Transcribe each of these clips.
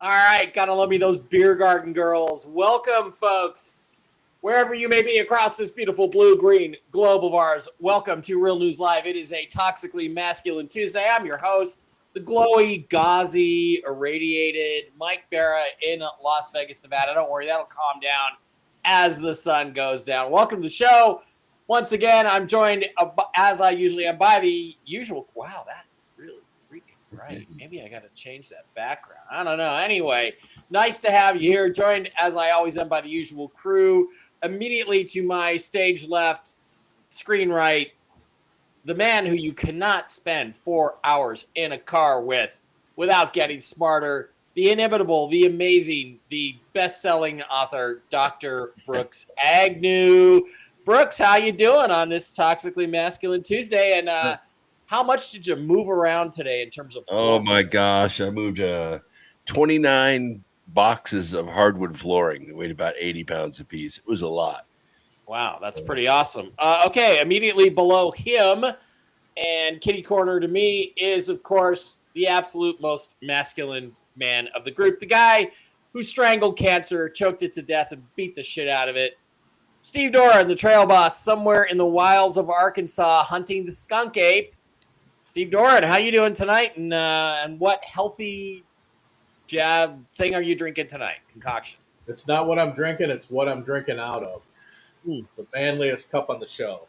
All right, gotta love me those beer garden girls. Welcome, folks, wherever you may be across this beautiful blue-green globe of ours. Welcome to Real News Live. It is a Toxically Masculine Tuesday. I'm your host, the glowy, gauzy, irradiated Mike Barra in Las Vegas, Nevada. Don't worry, that'll calm down as the sun goes down. Welcome to the show. Once again, I'm joined, as I usually am, by the usual. Wow, that is really right. Maybe I got to change that background. I don't know. Anyway, nice to have you here. Joined, as I always am, by the usual crew. Immediately to my stage left, screen right, the man who you cannot spend 4 hours in a car with without getting smarter, the inimitable, the amazing, the best-selling author, Dr. Brooks Agnew. Brooks, how you doing on this Toxically Masculine Tuesday? And how much did you move around today in terms of flooring? Oh my gosh, I moved 29 boxes of hardwood flooring that weighed about 80 pounds apiece. It was a lot. Wow, that's pretty awesome. Okay, immediately below him and kitty corner to me is, of course, the absolute most masculine man of the group. The guy who strangled cancer, choked it to death, and beat the shit out of it. Steve Doran, the trail boss, somewhere in the wilds of Arkansas hunting the skunk ape. Steve Doran, how you doing tonight? And what healthy jab thing are you drinking tonight? Concoction. It's not what I'm drinking. It's what I'm drinking out of. The manliest cup on the show.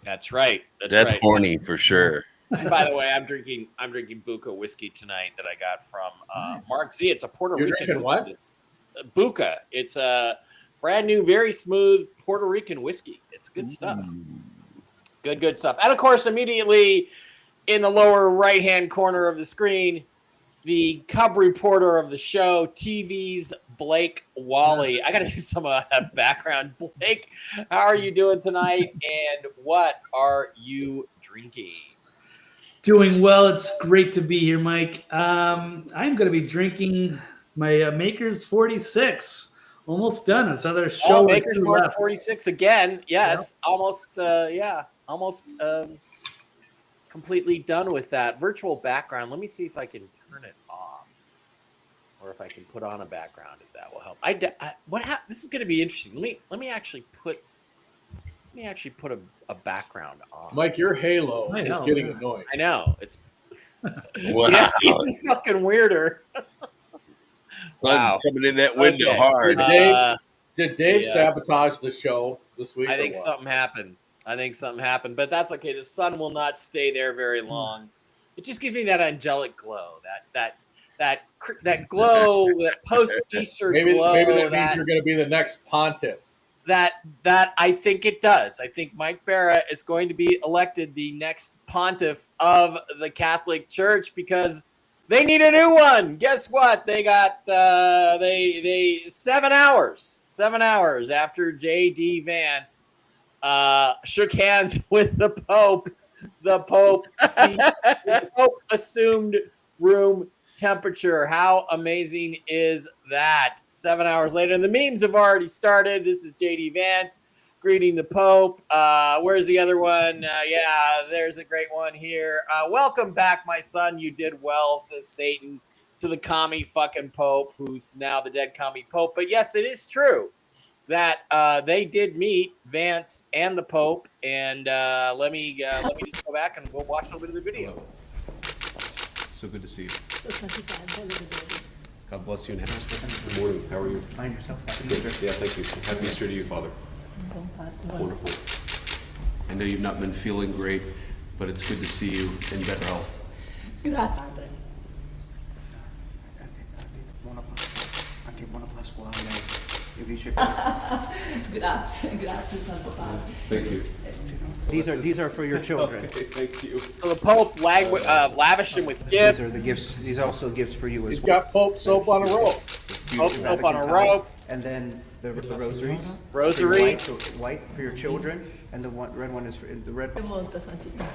That's right. That's right. horny for sure. And by the way, I'm drinking Buca whiskey tonight that I got from Mark Z. It's a Puerto Rican. You're drinking what? Buca. It's a brand new, very smooth Puerto Rican whiskey. It's good stuff. Good stuff. And of course, immediately in the lower right-hand corner of the screen, the Cub reporter of the show, TV's Blake Wally. I got to do some of that background. Blake, how are you doing tonight, and what are you drinking? Doing well. It's great to be here, Mike. I'm going to be drinking my Maker's 46. Almost done. It's another show. Maker's 46 again. Yes, yep. Almost completely done with that virtual background. Let me see if I can turn it off, or if I can put on a background, if that will help. This is going to be interesting. Let me actually put a background on. Mike, your halo is getting annoying. I know it's Wow. it's even fucking weirder. Sun's coming in that window hard. Did Dave sabotage the show this week? I think something happened. But that's okay. The sun will not stay there very long. It just gives me that angelic glow, that glow, that post-Easter glow. Maybe that means you're going to be the next pontiff. That I think it does. I think Mike Barra is going to be elected the next pontiff of the Catholic Church because they need a new one. Guess what? They got they 7 hours after J.D. Vance shook hands with the Pope. The Pope assumed room temperature. How amazing is that? 7 hours later, and the memes have already started. This is J.D. Vance greeting the Pope. Where's the other one? There's a great one here. Welcome back, my son. You did well, says Satan to the commie fucking Pope, who's now the dead commie Pope. But yes, it is true that they did meet, Vance and the Pope. And let me just go back and we'll watch a little bit of the video. So good to see you. God bless you and good morning. How are you? Find yourself. Good. Yeah, thank you. Happy Easter to you, Father. Wonderful. I know you've not been feeling great, but it's good to see you in better health. Grazie. Anche buona Pasqua a lei e vice. Grazie Santo Padre. Thank you. These are for your children. Okay, thank you. So the Pope lavished him with These are gifts. the gifts. These are also gifts for you as He's well. got Pope soap on a rope. Pope soap on a Vatican tie, rope. and then the rosaries. Rosary. The white for your children, and the red one is for the red. Molto santità.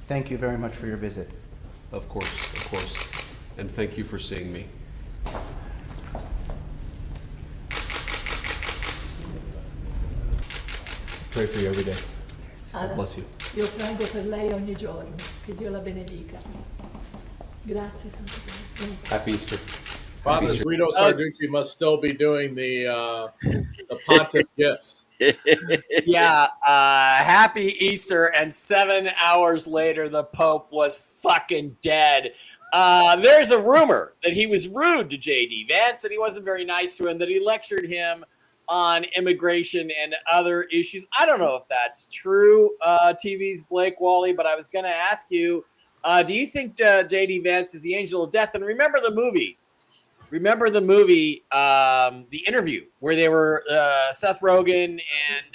Thank you very much for your visit. Of course, of course. And thank you for seeing me. Pray for you every day. God bless you. Io prego per lei ogni giorno, che Dio la benedica. Grazie Santo Padre. Happy Easter. Father Easter. Guido Sarducci must still be doing the pontiff gifts. Yeah, happy Easter, and 7 hours later, the Pope was fucking dead. There's a rumor that he was rude to J.D. Vance, that he wasn't very nice to him, that he lectured him on immigration and other issues. I don't know if that's true, TV's Blake Wally, but I was going to ask you, do you think J.D. Vance is the angel of death? And remember the movie, The Interview, where they were Seth Rogen and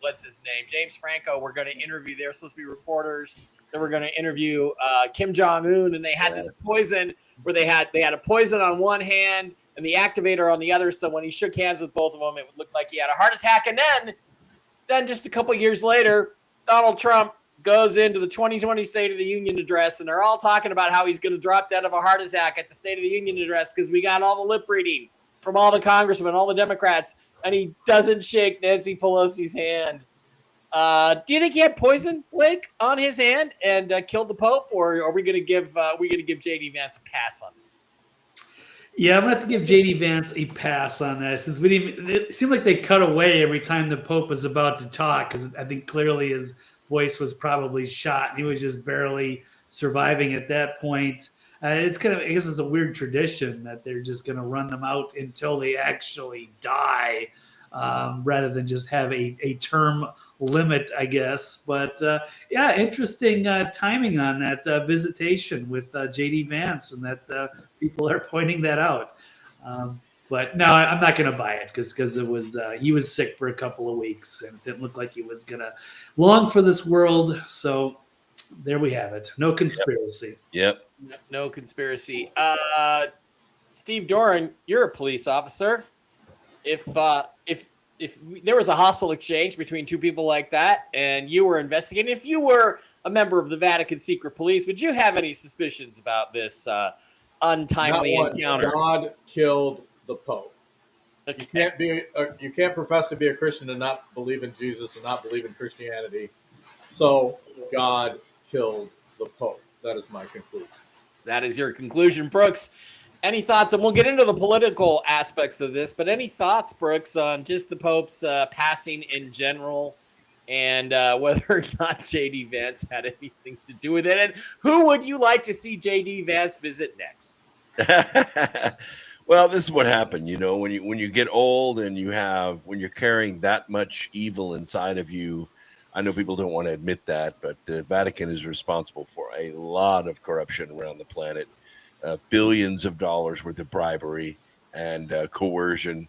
what's his name, James Franco were going to interview. They were supposed to be reporters that were going to interview Kim Jong-un, and they had this poison where they had a poison on one hand and the activator on the other. So when he shook hands with both of them, it would look like he had a heart attack. And then just a couple years later, Donald Trump goes into the 2020 State of the Union address, and they're all talking about how he's going to drop dead of a heart attack at the State of the Union address because we got all the lip reading from all the congressmen, all the Democrats, and he doesn't shake Nancy Pelosi's hand. Do you think he had poison, Blake, on his hand and killed the Pope, or are we going to give J.D. Vance a pass on this? Yeah, I'm going to have to give J.D. Vance a pass on that, since it seemed like they cut away every time the Pope was about to talk, because I think clearly his voice was probably shot and he was just barely surviving at that point. It's kind of, I guess it's a weird tradition that they're just going to run them out until they actually die, rather than just have a term limit, I guess. But yeah, interesting timing on that visitation with J.D. Vance, and that people are pointing that out. But no, I'm not going to buy it because it was he was sick for a couple of weeks and it didn't look like he was going to long for this world. So there we have it. No conspiracy. Yep. No conspiracy. Steve Doran, you're a police officer. If there was a hostile exchange between two people like that and you were investigating, if you were a member of the Vatican secret police, would you have any suspicions about this untimely encounter? God killed the Pope. Okay. You can't profess to be a Christian and not believe in Jesus and not believe in Christianity. So God killed the Pope. That is my conclusion. That is your conclusion, Brooks. Any thoughts? And we'll get into the political aspects of this, but any thoughts, Brooks, on just the Pope's passing in general, and whether or not J.D. Vance had anything to do with it? And who would you like to see J.D. Vance visit next? Well, this is what happened. You know, when you get old and when you're carrying that much evil inside of you, I know people don't want to admit that, but the Vatican is responsible for a lot of corruption around the planet. Billions of dollars worth of bribery and coercion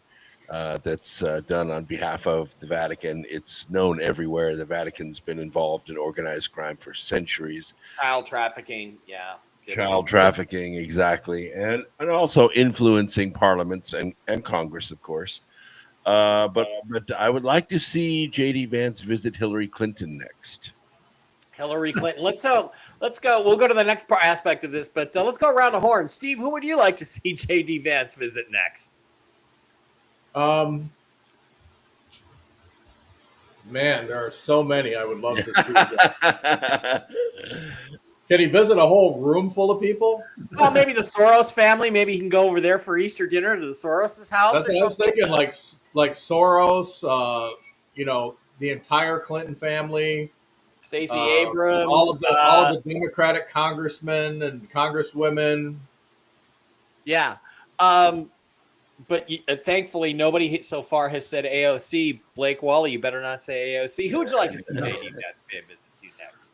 that's done on behalf of the Vatican. It's known everywhere. The Vatican's been involved in organized crime for centuries. Child trafficking, yeah. Child trafficking, exactly. And also influencing parliaments and Congress, of course. But I would like to see J.D. Vance visit Hillary Clinton next. Hillary Clinton. Let's go. We'll go to the next aspect of this, but let's go around the horn. Steve, who would you like to see J.D. Vance visit next? Man, there are so many I would love to see. That. Can he visit a whole room full of people? Well, maybe the Soros family. Maybe he can go over there for Easter dinner to the Soros' house. That's what I was thinking. Like Soros, the entire Clinton family. Stacey Abrams, all of the Democratic congressmen and congresswomen. Yeah, but thankfully nobody so far has said AOC. Blake Wally, you better not say AOC. Who would you like to see J.D. Vance pay a visit to next?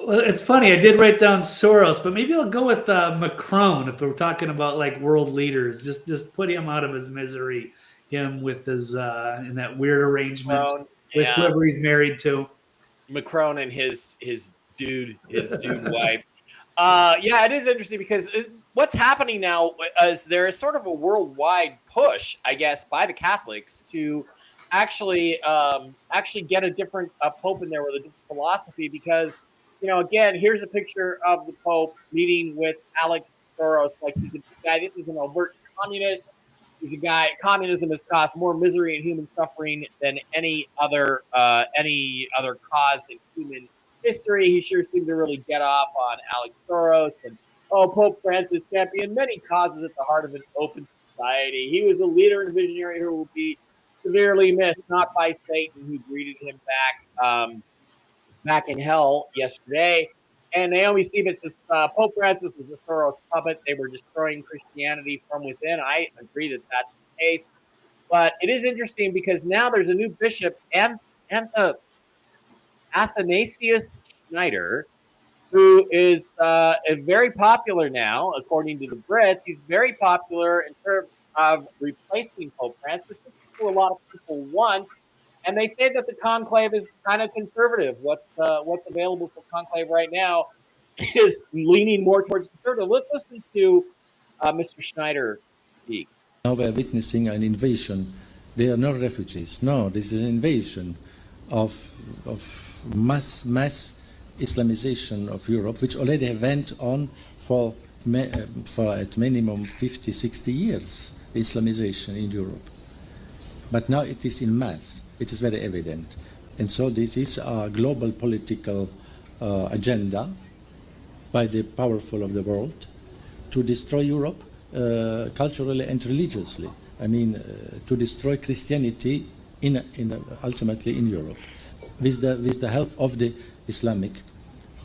Well, it's funny. I did write down Soros, but maybe I'll go with Macron if we're talking about like world leaders. Just put him out of his misery. Him with his in that weird arrangement Macron, with yeah, whoever he's married to. Macron and his dude wife. Yeah, it is interesting because what's happening now is there is sort of a worldwide push, I guess, by the Catholics to actually get a different pope in there with a different philosophy. Because again, here's a picture of the Pope meeting with Alex Soros, like he's a guy. This is an overt communist. He's a guy. Communism has caused more misery and human suffering than any other cause in human history. He sure seemed to really get off on Alex Soros and Pope Francis championed many causes at the heart of an open society. He was a leader and visionary who will be severely missed, not by Satan, who greeted him back in hell yesterday. And Naomi Seiba says Pope Francis was a Soros puppet. They were destroying Christianity from within. I agree that that's the case. But it is interesting because now there's a new bishop, Athanasius Schneider, who is very popular now, according to the Brits. He's very popular in terms of replacing Pope Francis. This is what a lot of people want. And they say that the conclave is kind of conservative. What's available for conclave right now is leaning more towards conservative. Let's listen to Mr. Schneider speak. Now we're witnessing an invasion. They are not refugees. No, this is an invasion of mass Islamization of Europe, which already went on for at minimum 50, 60 years, Islamization in Europe. But now it is in mass. It is very evident. And so this is a global political agenda by the powerful of the world to destroy Europe culturally and religiously. I mean, to destroy Christianity ultimately in Europe with the help of the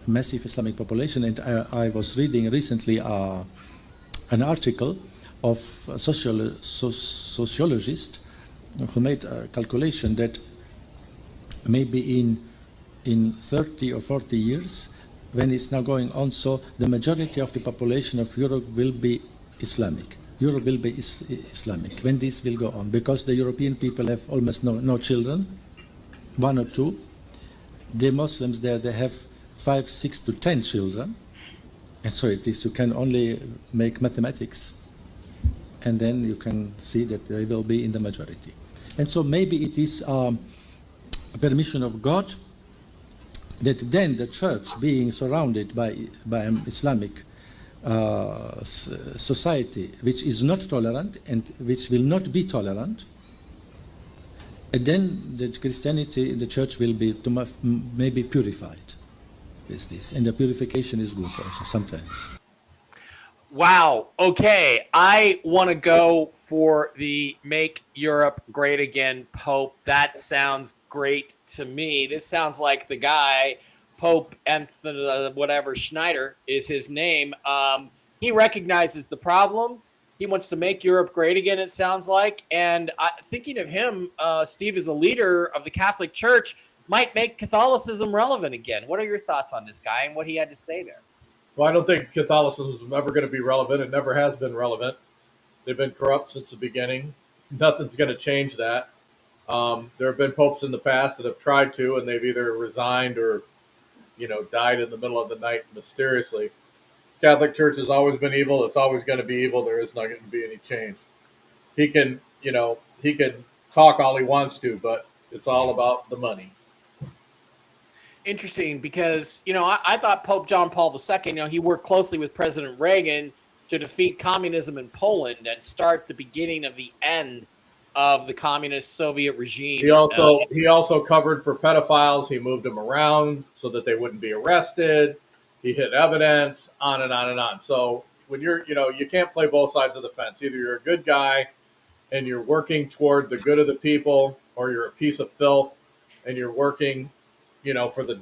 massive Islamic population. And I was reading recently an article of a sociologist who made a calculation that maybe in 30 or 40 years, when it's now going on, so the majority of the population of Europe will be Islamic. Europe will be Islamic when this will go on, because the European people have almost no children, 1 or 2. The Muslims there, they have 5, 6 to 10 children. And so it is, you can only make mathematics, and then you can see that they will be in the majority. And so maybe it is a permission of God that then the church, being surrounded by an Islamic society which is not tolerant and which will not be tolerant, and then the Christianity in the church will be maybe purified with this. And the purification is good also sometimes. Wow. Okay. I want to go for the Make Europe Great Again Pope. That sounds great to me. This sounds like the guy, Pope Anthony, whatever, Schneider is his name. He recognizes the problem. He wants to make Europe great again, it sounds like. And thinking of him, Steve, as a leader of the Catholic Church, might make Catholicism relevant again. What are your thoughts on this guy and what he had to say there? Well, I don't think Catholicism is ever going to be relevant. It never has been relevant. They've been corrupt since the beginning. Nothing's going to change that. There have been popes in the past that have tried to, and they've either resigned or, died in the middle of the night mysteriously. Catholic Church has always been evil. It's always going to be evil. There is not going to be any change. He can talk all he wants to, but it's all about the money. Interesting, because I thought Pope John Paul II, he worked closely with President Reagan to defeat communism in Poland and start the beginning of the end of the communist Soviet regime. He also covered for pedophiles. He moved them around so that they wouldn't be arrested. He hid evidence, on and on and on. So when you can't play both sides of the fence. Either you're a good guy and you're working toward the good of the people, or you're a piece of filth and you're working for the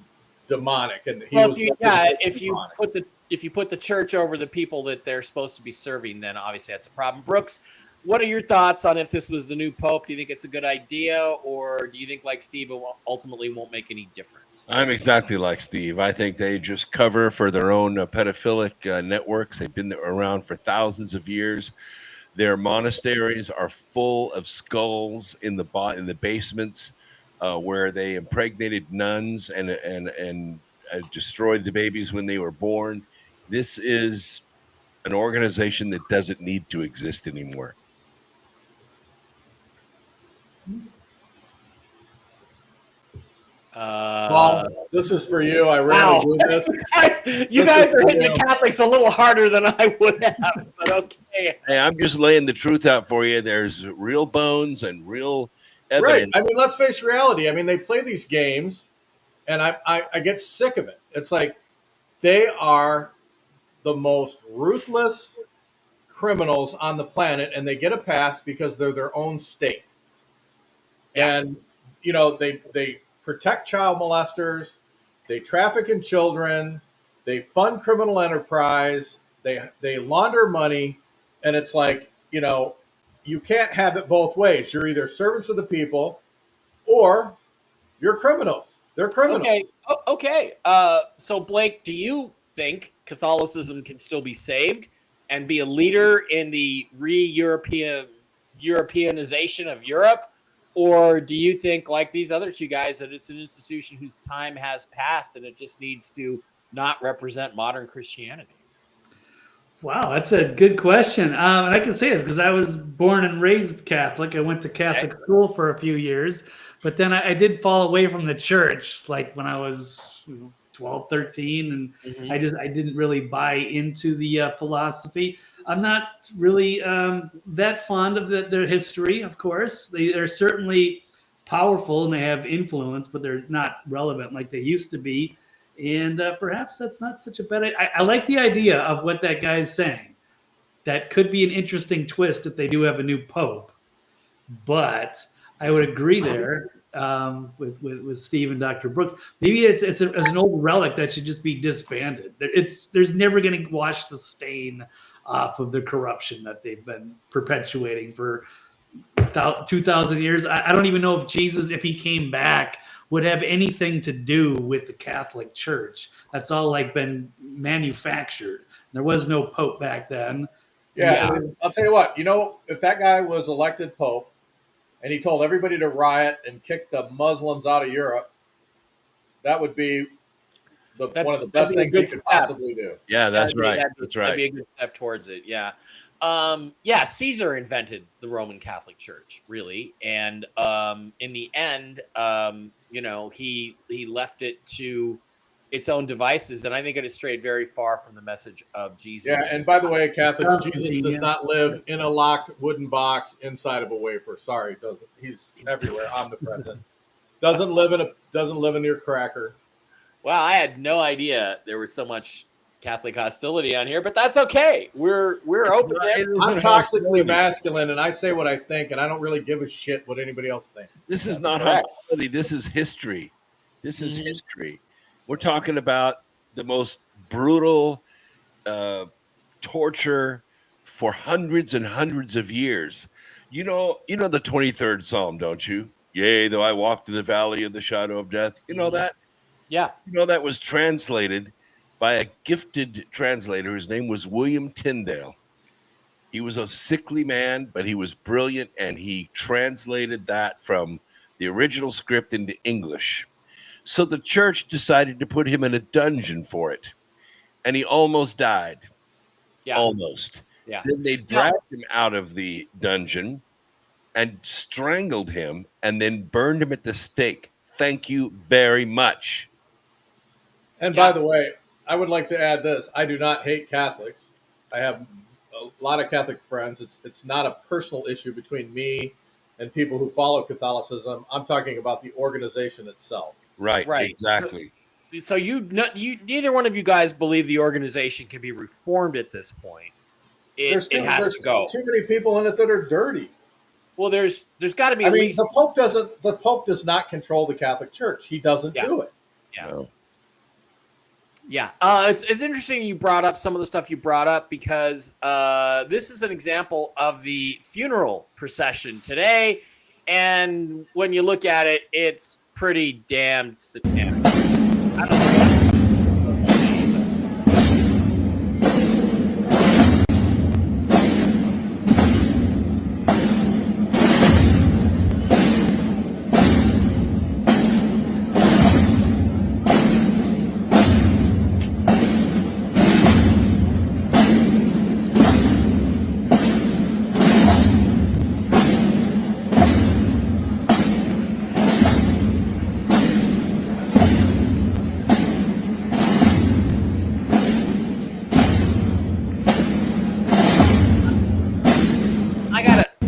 demonic. And if you put the church over the people that they're supposed to be serving, then obviously that's a problem. Brooks, what are your thoughts on if this was the new pope? Do you think it's a good idea, or do you think, like Steve, it ultimately won't make any difference? I'm exactly like Steve. I think they just cover for their own pedophilic networks. They've been around for thousands of years. Their monasteries are full of skulls in the basements where they impregnated nuns and destroyed the babies when they were born. This is an organization that doesn't need to exist anymore. Paul, this is for you. I rarely do this. You guys are hitting the Catholics a little harder than I would have, but okay. Hey, I'm just laying the truth out for you. There's real bones and real evidence. Right. I mean, let's face reality. I mean, they play these games, and I get sick of it. It's like they are the most ruthless criminals on the planet, and they get a pass because they're their own state. Yeah. And, you know, they protect child molesters, they traffic in children, they fund criminal enterprise, they launder money, and it's like, you know, you can't have it both ways. You're either servants of the people or you're criminals. They're criminals. Okay. So Blake, do you think Catholicism can still be saved and be a leader in the Europeanization of Europe? Or do you think, like these other two guys, that it's an institution whose time has passed and it just needs to not represent modern Christianity? Wow, that's a good question. And I can say this because I was born and raised Catholic. I went to Catholic school for a few years, but then I did fall away from the church, like when I was 12, 13, and I didn't really buy into the philosophy. I'm not really that fond of their history, of course. They're certainly powerful and they have influence, but they're not relevant like they used to be. And perhaps that's not such a bad idea. I like the idea of what that guy's saying. That could be an interesting twist if they do have a new pope. But I would agree there with Steve and Dr. Brooks. Maybe it's an old relic that should just be disbanded. There's never going to wash the stain off of the corruption that they've been perpetuating for 2,000 years. I don't even know if Jesus, if he came back, would have anything to do with the Catholic Church. That's all like been manufactured. There was no pope back then. Yeah. I'll tell you what, if that guy was elected pope and he told everybody to riot and kick the Muslims out of Europe, that would be one of the best things he could possibly do. Yeah, that's right. That'd be a good step towards it. Yeah. Caesar invented the Roman Catholic Church, really. And in the end, he left it to its own devices. And I think it has strayed very far from the message of Jesus. Yeah. And by the way, Catholics, Jesus does not live in a locked wooden box inside of a wafer. Sorry, doesn't. He's everywhere, omnipresent. Doesn't live in your cracker. Wow, I had no idea there was so much Catholic hostility on here, but that's okay. We're open. I'm toxically masculine, and I say what I think, and I don't really give a shit what anybody else thinks. This is not hostility. This is history. This is history. We're talking about the most brutal torture for hundreds and hundreds of years. You know the 23rd Psalm, don't you? Yea, though I walk through the valley of the shadow of death. You know that? Yeah. That was translated by a gifted translator. His name was William Tyndale. He was a sickly man, but he was brilliant, and he translated that from the original script into English. So the church decided to put him in a dungeon for it, and he almost died. Yeah. Almost. Yeah. Then they dragged him out of the dungeon and strangled him and then burned him at the stake. Thank you very much. And by the way, I would like to add this. I do not hate Catholics. I have a lot of Catholic friends. It's not a personal issue between me and people who follow Catholicism. I'm talking about the organization itself. Right. Exactly. So neither one of you guys believe the organization can be reformed at this point. It has to go. Too many people in it that are dirty. Well, there's got to be. The Pope does not control the Catholic Church. He doesn't do it. Yeah. No. Yeah, it's interesting you brought up some of the stuff you brought up because this is an example of the funeral procession today, and when you look at it, it's pretty damn satanic. I don't know.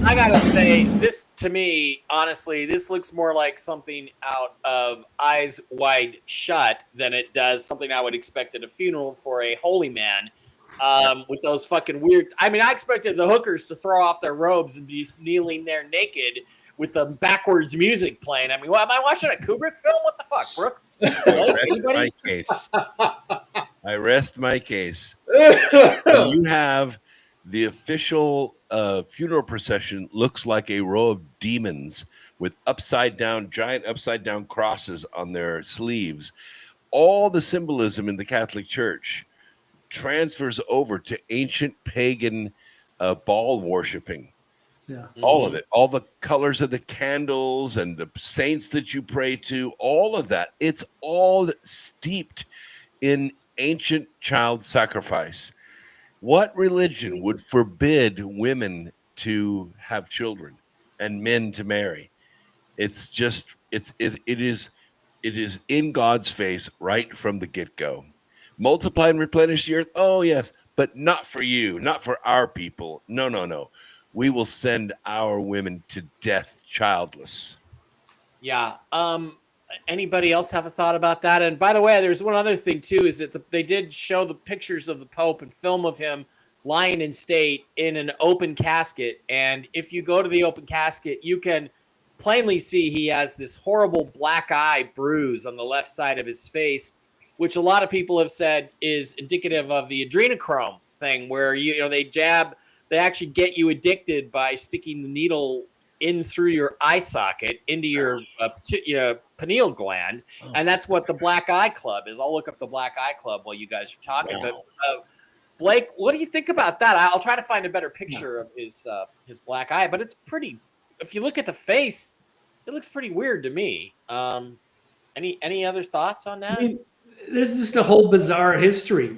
I gotta say, this to me, honestly, this looks more like something out of Eyes Wide Shut than it does something I would expect at a funeral for a holy man. With those fucking weird. I mean, I expected the hookers to throw off their robes and be kneeling there naked with the backwards music playing. I mean, what, am I watching a Kubrick film? What the fuck, Brooks? My case. I rest my case. And you have the official funeral procession looks like a row of demons with giant upside down crosses on their sleeves. All the symbolism in the Catholic Church transfers over to ancient pagan Baal worshiping. Yeah. All of it, all the colors of the candles and the saints that you pray to, all of that. It's all steeped in ancient child sacrifice. What religion would forbid women to have children and men to marry? It's just it is in God's face right from the get-go. Multiply and replenish the earth. Oh yes, but not for you, not for our people. No, no, no. We will send our women to death childless. Yeah. Anybody else have a thought about that? And by the way, there's one other thing too, is that they did show the pictures of the Pope and film of him lying in state in an open casket. And if you go to the open casket, you can plainly see he has this horrible black eye bruise on the left side of his face, which a lot of people have said is indicative of the adrenochrome thing, where they actually get you addicted by sticking the needle in through your eye socket into your pineal gland, and that's what the Black Eye Club is. I'll look up the Black Eye Club while you guys are talking. Wow. But Blake, what do you think about that? I'll try to find a better picture of his black eye, but it's pretty. If you look at the face, it looks pretty weird to me. Any other thoughts on that? I mean, there's just a whole bizarre history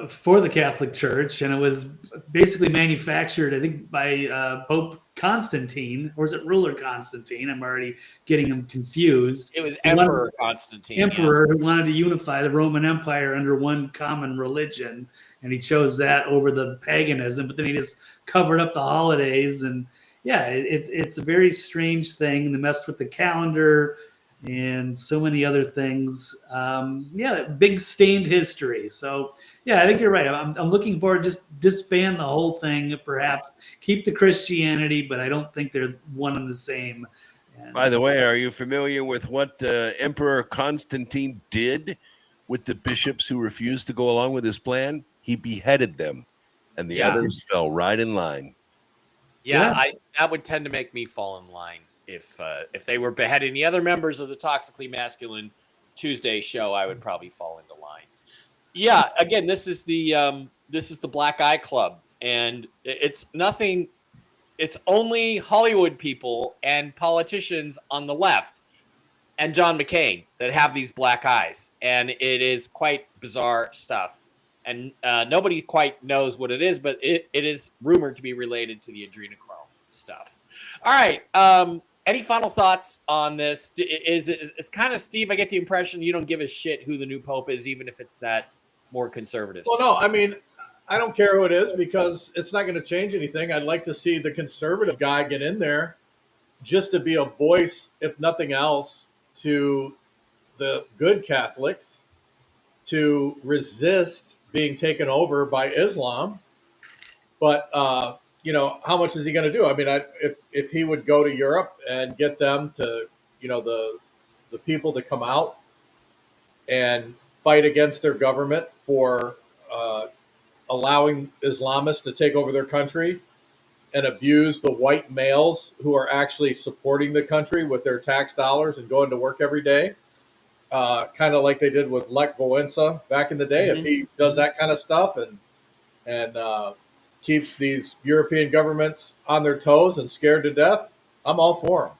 for the Catholic Church, and it was basically manufactured, I think, by Pope Constantine, or is it ruler Constantine? I'm already getting them confused. It was Emperor Constantine. Emperor who wanted to unify the Roman Empire under one common religion, and he chose that over the paganism, but then he just covered up the holidays, and yeah, it's a very strange thing. They messed with the calendar and so many other things. Big stained history. So yeah, I think you're right. I'm looking forward to just disband the whole thing, perhaps keep the Christianity, but I don't think they're one and the same. And, by the way, are you familiar with what Emperor Constantine did with the bishops who refused to go along with his plan? He beheaded them, and the others fell right in line. Yeah, that would tend to make me fall in line. If they were beheading the other members of the Toxically Masculine Tuesday show, I would probably fall into line. Yeah, again, this is the Black Eye Club, and it's nothing. It's only Hollywood people and politicians on the left, and John McCain that have these black eyes, and it is quite bizarre stuff. And nobody quite knows what it is, but it is rumored to be related to the adrenochrome stuff. All right. Any final thoughts on this? It's kind of, Steve, I get the impression you don't give a shit who the new pope is, even if it's that more conservative. Well, no, I mean, I don't care who it is because it's not going to change anything. I'd like to see the conservative guy get in there just to be a voice, if nothing else, to the good Catholics to resist being taken over by Islam. But, how much is he going to do? I mean, if he would go to Europe and get them to, the people to come out and fight against their government for allowing Islamists to take over their country and abuse the white males who are actually supporting the country with their tax dollars and going to work every day. Kind of like they did with Lech Wałęsa back in the day. If he does that kind of stuff and keeps these European governments on their toes and scared to death, I'm all for him.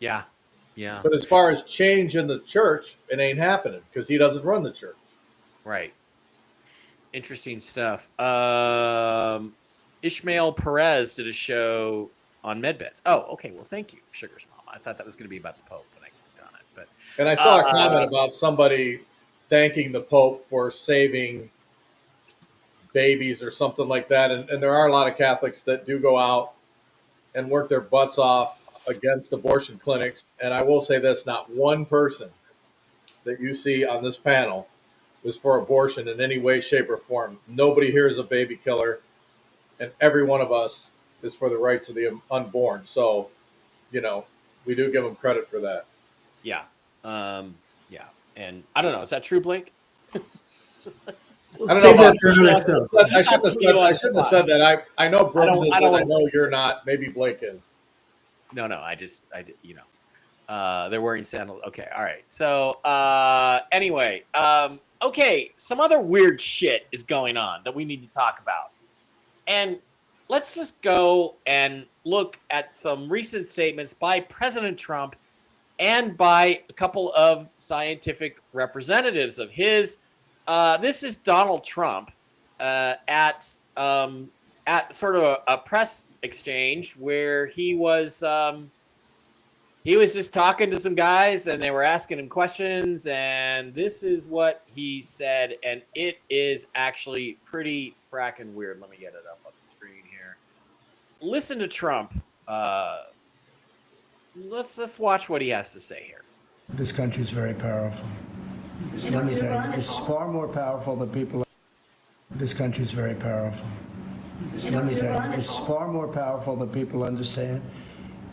Yeah. Yeah. But as far as change in the church, it ain't happening because he doesn't run the church. Right. Interesting stuff. Ishmael Perez did a show on medbeds. Oh, okay. Well, thank you, Sugar's mom. I thought that was going to be about the Pope when I clicked on it, but And I saw a comment about somebody thanking the Pope for saving babies or something like that. And there are a lot of Catholics that do go out and work their butts off against abortion clinics. And I will say this, not one person that you see on this panel is for abortion in any way, shape, or form. Nobody here is a baby killer. And every one of us is for the rights of the unborn. So, you know, we do give them credit for that. yeah. Yeah. And I don't know. Is that true, Blake? I don't know about I shouldn't have said that. I know Brooks is, and I know you're not. Maybe Blake is. No, they're wearing sandals. Okay, all right. So anyway, okay, some other weird shit is going on that we need to talk about. And let's just go and look at some recent statements by President Trump and by a couple of scientific representatives of his. This is Donald Trump at sort of a press exchange where he was just talking to some guys and they were asking him questions, and this is what he said, and it is actually pretty fracking weird. Let me get it up on the screen here. Listen to Trump. Let's watch what he has to say here. This country is very powerful. Let me tell you, it's far more powerful than people. This country is very powerful. Let me tell you, it's far more powerful than people understand.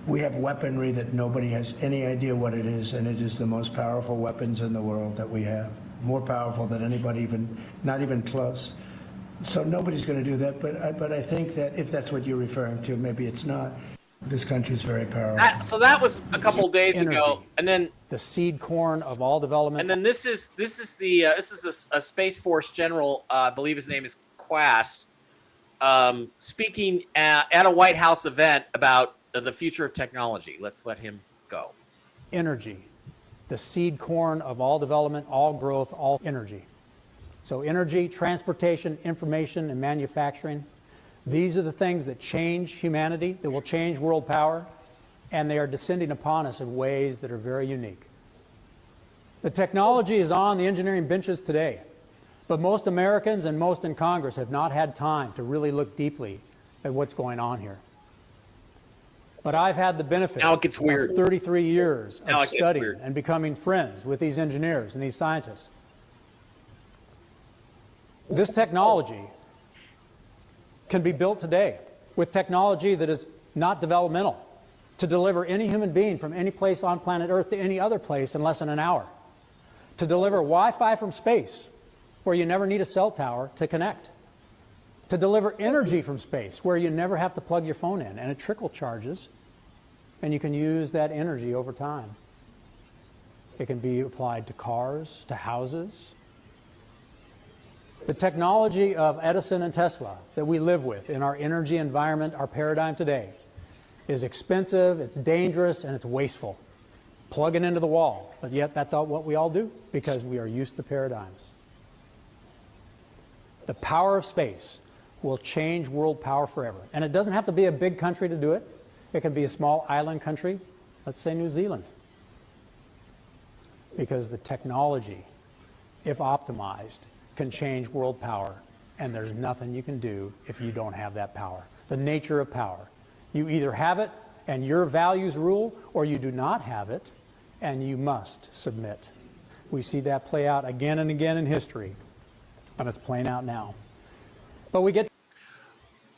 We have weaponry that nobody has any idea what it is, and it is the most powerful weapons in the world that we have. More powerful than anybody, not even close. So nobody's going to do that, but I think that if that's what you're referring to, maybe it's not. This country is very powerful. So that was a couple of days ago, and then the seed corn of all development. And then this is a Space Force general, I believe his name is Quast, speaking at a White House event about the future of technology. Let's let him go. Energy, the seed corn of all development, all growth, all energy. So energy, transportation, information, and manufacturing. These are the things that change humanity, that will change world power, and they are descending upon us in ways that are very unique. The technology is on the engineering benches today, but most Americans and most in Congress have not had time to really look deeply at what's going on here. But I've had the benefit now it gets weird. of 33 years of studying and becoming friends with these engineers and these scientists. This technology can be built today with technology that is not developmental to deliver any human being from any place on planet Earth to any other place in less than an hour. To deliver Wi-Fi from space where you never need a cell tower to connect. To deliver energy from space where you never have to plug your phone in and it trickle charges and you can use that energy over time. It can be applied to cars, to houses. The technology of Edison and Tesla that we live with in our energy environment, our paradigm today, is expensive, it's dangerous, and it's wasteful. Plug it into the wall, but yet that's what we all do because we are used to paradigms. The power of space will change world power forever. And it doesn't have to be a big country to do it. It can be a small island country, let's say New Zealand. Because the technology, if optimized, can change world power, and there's nothing you can do if you don't have that power. The nature of power. You either have it and your values rule, or you do not have it and you must submit. We see that play out again and again in history, and it's playing out now. But we get...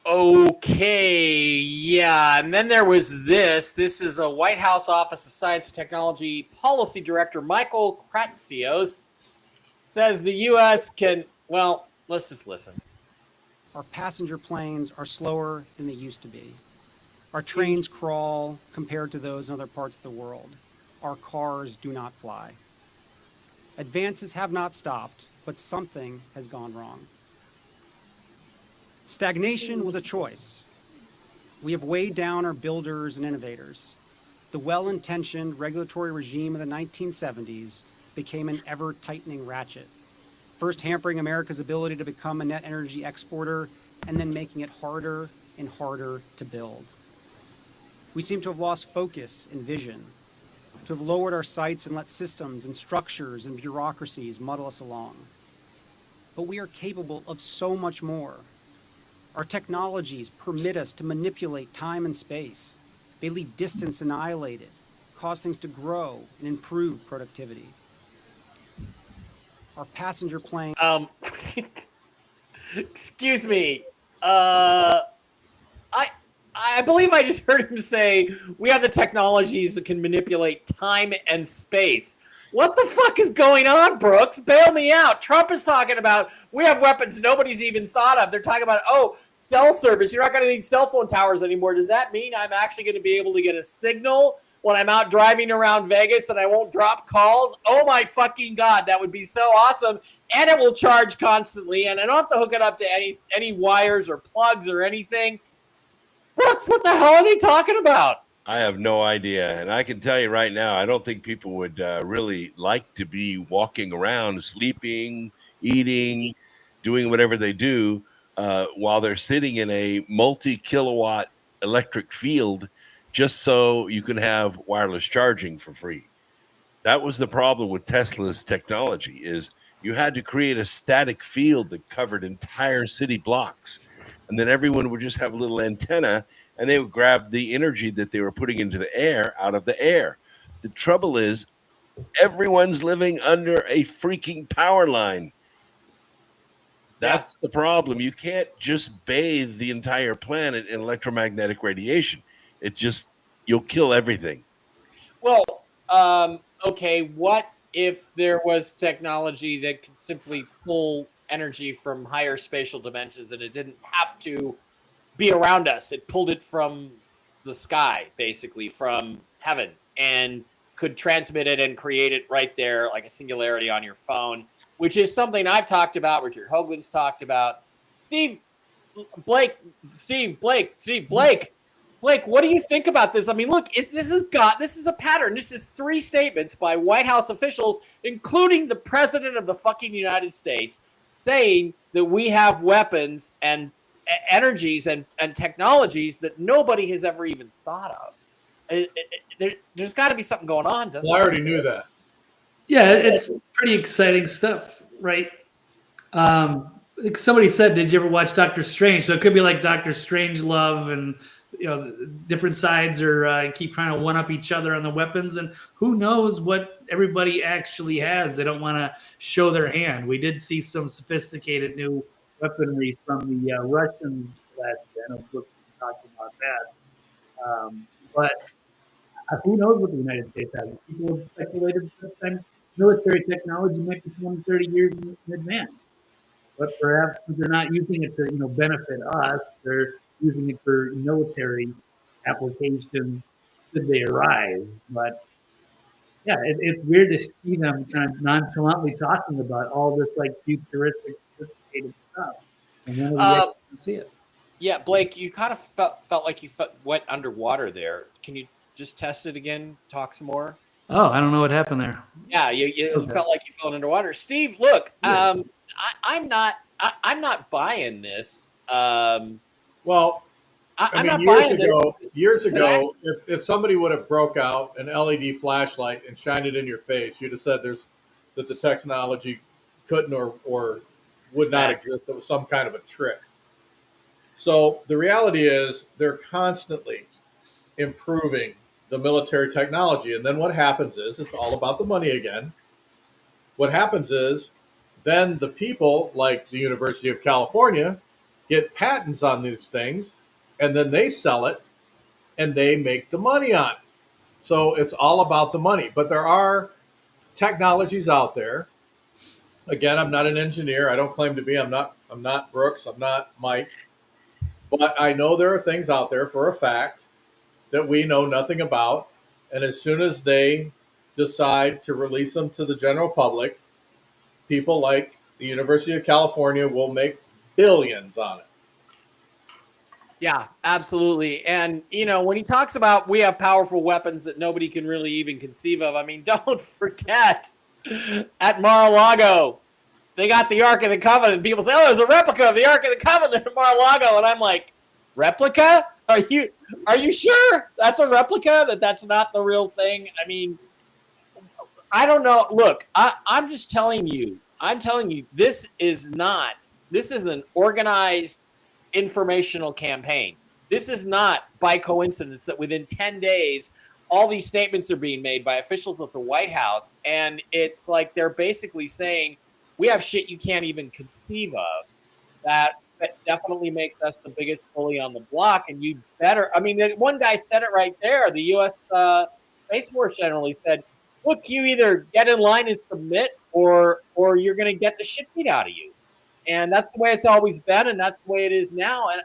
Okay, yeah, and then there was this. This is a White House Office of Science and Technology Policy Director, Michael Kratsios, says the U.S. can. Well, let's just listen. Our passenger planes are slower than they used to be. Our trains crawl compared to those in other parts of the world. Our cars do not fly. Advances have not stopped, but something has gone wrong. Stagnation was a choice. We have weighed down our builders and innovators. The well-intentioned regulatory regime of the 1970s became an ever-tightening ratchet, first hampering America's ability to become a net energy exporter and then making it harder and harder to build. We seem to have lost focus and vision, to have lowered our sights and let systems and structures and bureaucracies muddle us along. But we are capable of so much more. Our technologies permit us to manipulate time and space. They leave distance annihilated, cause things to grow and improve productivity. Our passenger plane. Excuse me. I believe I just heard him say we have the technologies that can manipulate time and space. What the fuck is going on, Brooks? Bail me out. Trump is talking about we have weapons nobody's even thought of. They're talking about, cell service. You're not going to need cell phone towers anymore. Does that mean I'm actually going to be able to get a signal when I'm out driving around Vegas and I won't drop calls? Oh my fucking God, that would be so awesome. And it will charge constantly, and I don't have to hook it up to any wires or plugs or anything. Brooks, what the hell are they talking about? I have no idea. And I can tell you right now, I don't think people would really like to be walking around, sleeping, eating, doing whatever they do while they're sitting in a multi-kilowatt electric field just so you can have wireless charging for free. That was the problem with Tesla's technology, is you had to create a static field that covered entire city blocks. And then everyone would just have a little antenna, and they would grab the energy that they were putting into the air out of the air. The trouble is, everyone's living under a freaking power line. That's the problem. You can't just bathe the entire planet in electromagnetic radiation. You'll kill everything. Well, okay, what if there was technology that could simply pull energy from higher spatial dimensions and it didn't have to be around us? It pulled it from the sky, basically, from heaven, and could transmit it and create it right there, like a singularity on your phone, which is something I've talked about, Richard Hoagland's talked about. Blake, what do you think about this? I mean, look, this is a pattern. This is 3 statements by White House officials, including the President of the fucking United States, saying that we have weapons and energies and technologies that nobody has ever even thought of. There's got to be something going on, doesn't Well, I already knew that. Yeah, it's pretty exciting stuff, right? Like somebody said, did you ever watch Doctor Strange? So it could be like Doctor Strangelove, and different sides are keep trying to one up each other on the weapons, and who knows what everybody actually has. They don't want to show their hand. We did see some sophisticated new weaponry from the Russians last year. I know Brooks talked about that, but who knows what the United States has? People have speculated sometimes military technology might be 20, 30 years in advance. But perhaps they're not using it to, benefit us. They're using it for military applications should they arise. But yeah, it's weird to see them kind of nonchalantly talking about all this like futuristic, sophisticated stuff, and then we actually see it. Yeah, Blake, you kind of felt like you went underwater there. Can you just test it again? Talk some more. Oh, I don't know what happened there. Yeah, you felt like you fell underwater. Steve, look, yeah. I'm not buying this. Well, I'm not years buying ago, this. Years ago, if somebody would have broke out an LED flashlight and shined it in your face, you'd have said that the technology couldn't or would not exist. It was some kind of a trick. So the reality is they're constantly improving the military technology. And then what happens is it's all about the money again. What happens is then the people like the University of California get patents on these things, and then they sell it and they make the money on it. So it's all about the money. But there are technologies out there Again, I'm not an engineer. I don't claim to be. I'm not Brooks. I'm not Mike. But I know there are things out there for a fact that we know nothing about. And as soon as they decide to release them to the general public, people like the University of California will make billions on it. Yeah, absolutely. And, you know, when he talks about we have powerful weapons that nobody can really even conceive of, I mean, don't forget at Mar-a-Lago, they got the Ark of the Covenant. People say, oh, there's a replica of the Ark of the Covenant at Mar-a-Lago. And I'm like, replica? Are you sure that's a replica, that's not the real thing? I mean, I don't know. Look, I'm just telling you, this is an organized informational campaign. This is not by coincidence that within 10 days, all these statements are being made by officials at the White House. And it's like they're basically saying, we have shit you can't even conceive of that definitely makes us the biggest bully on the block. And you better, I mean, one guy said it right there. The U.S. Space Force generally said, look, you either get in line and submit or you're going to get the shit beat out of you. And that's the way it's always been, and that's the way it is now. And